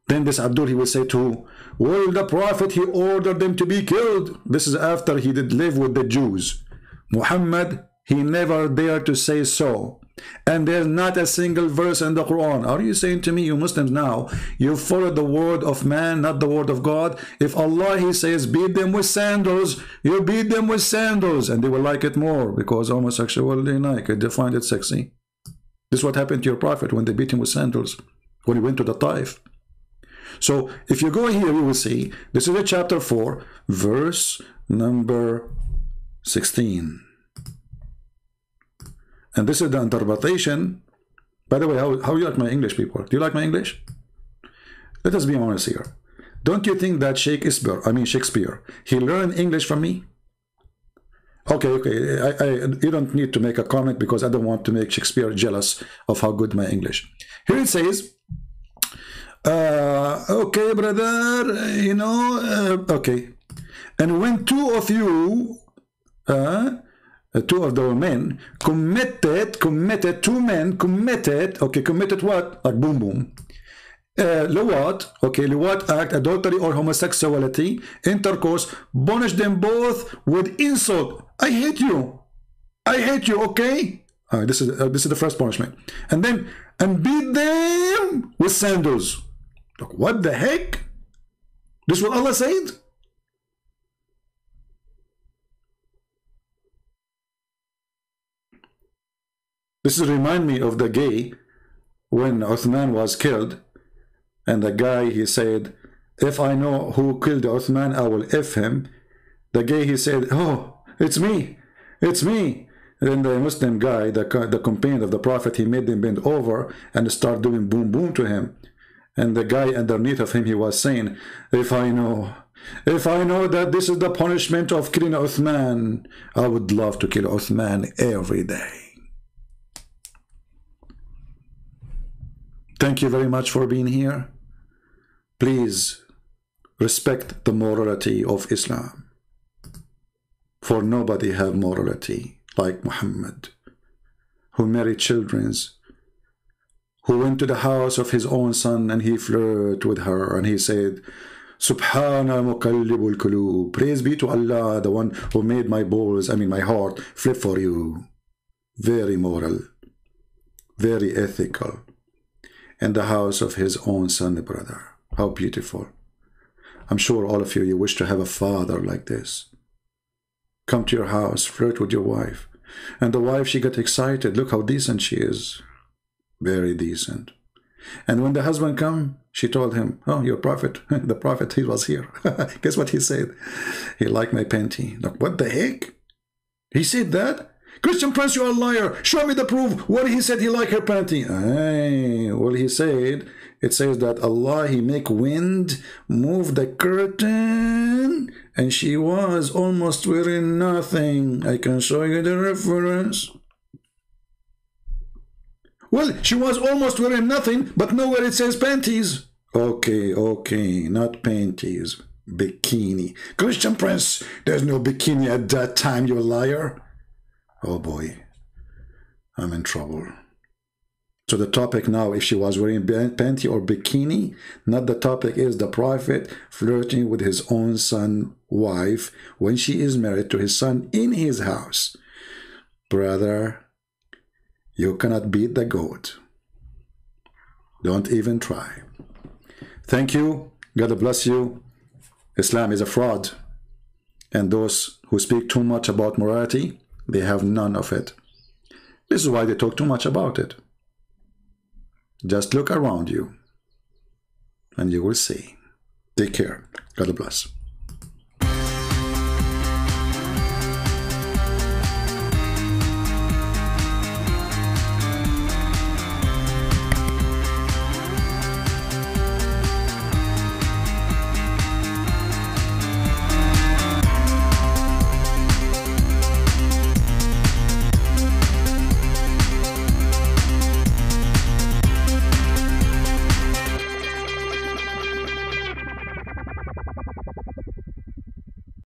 Then this Abdul, he will say to, well, the Prophet, he ordered them to be killed. This is after he did live with the Jews. Muhammad, he never dared to say so. And there's not a single verse in the Quran. Are you saying to me, you Muslims now, you follow the word of man, not the word of God? If Allah, he says, beat them with sandals, you beat them with sandals, and they will like it more because homosexual, they like it, they find it sexy. This is what happened to your Prophet when they beat him with sandals, when he went to the Taif. So if you go here, you will see, this is a chapter 4, verse number 16. And this is the interpretation. By the way, how you like my English, people? Do you like my English? Let us be honest here. Don't you think that Shakespeare, he learned English from me? Okay, you don't need to make a comment because I don't want to make Shakespeare jealous of how good my English. Here it says, okay, brother, you know, okay. And when two of you, two of the men committed what? Like boom boom. Liwat, okay, liwat act, adultery or homosexuality, intercourse, punish them both with insult. I hate you, okay? This is the first punishment. And then, and beat them with sandals. Look, what the heck? This is what Allah said? This remind me of the gay when Uthman was killed, and the guy, he said, if I know who killed Uthman, I will F him. The gay, he said, oh, it's me. Then the Muslim guy, the companion of the Prophet, he made him bend over and start doing boom boom to him. And the guy underneath of him, he was saying, if I know that this is the punishment of killing Uthman, I would love to kill Uthman every day. Thank you very much for being here. Please respect the morality of Islam. For nobody have morality like Muhammad, who married children, who went to the house of his own son and he flirted with her and he said, Subhana muqallibul qulub. Praise be to Allah, the one who made my my heart flip for you. Very moral, very ethical. In the house of his own son, brother. How beautiful. I'm sure all of you wish to have a father like this. Come to your house, flirt with your wife. And the wife, she got excited. Look how decent she is. Very decent. And when the husband come, she told him, oh, your prophet, the prophet, he was here. Guess what he said? He liked my panty. Look, what the heck? He said that? Christian Prince, you're a liar. Show me the proof. What he said he liked her panty. Hey, well, he said, it says that Allah, he make wind move the curtain and she was almost wearing nothing. I can show you the reference. Well, she was almost wearing nothing, but nowhere it says panties. Okay, not panties. Bikini. Christian Prince, there's no bikini at that time, you liar. Oh boy, I'm in trouble. So the topic now, if she was wearing panty or bikini, not the topic is the Prophet flirting with his own son wife when she is married to his son in his house. Brother, you cannot beat the goat. Don't even try. Thank you. God bless you. Islam is a fraud. And those who speak too much about morality, they have none of it. This is why they talk too much about it. Just look around you and you will see. Take care. God bless.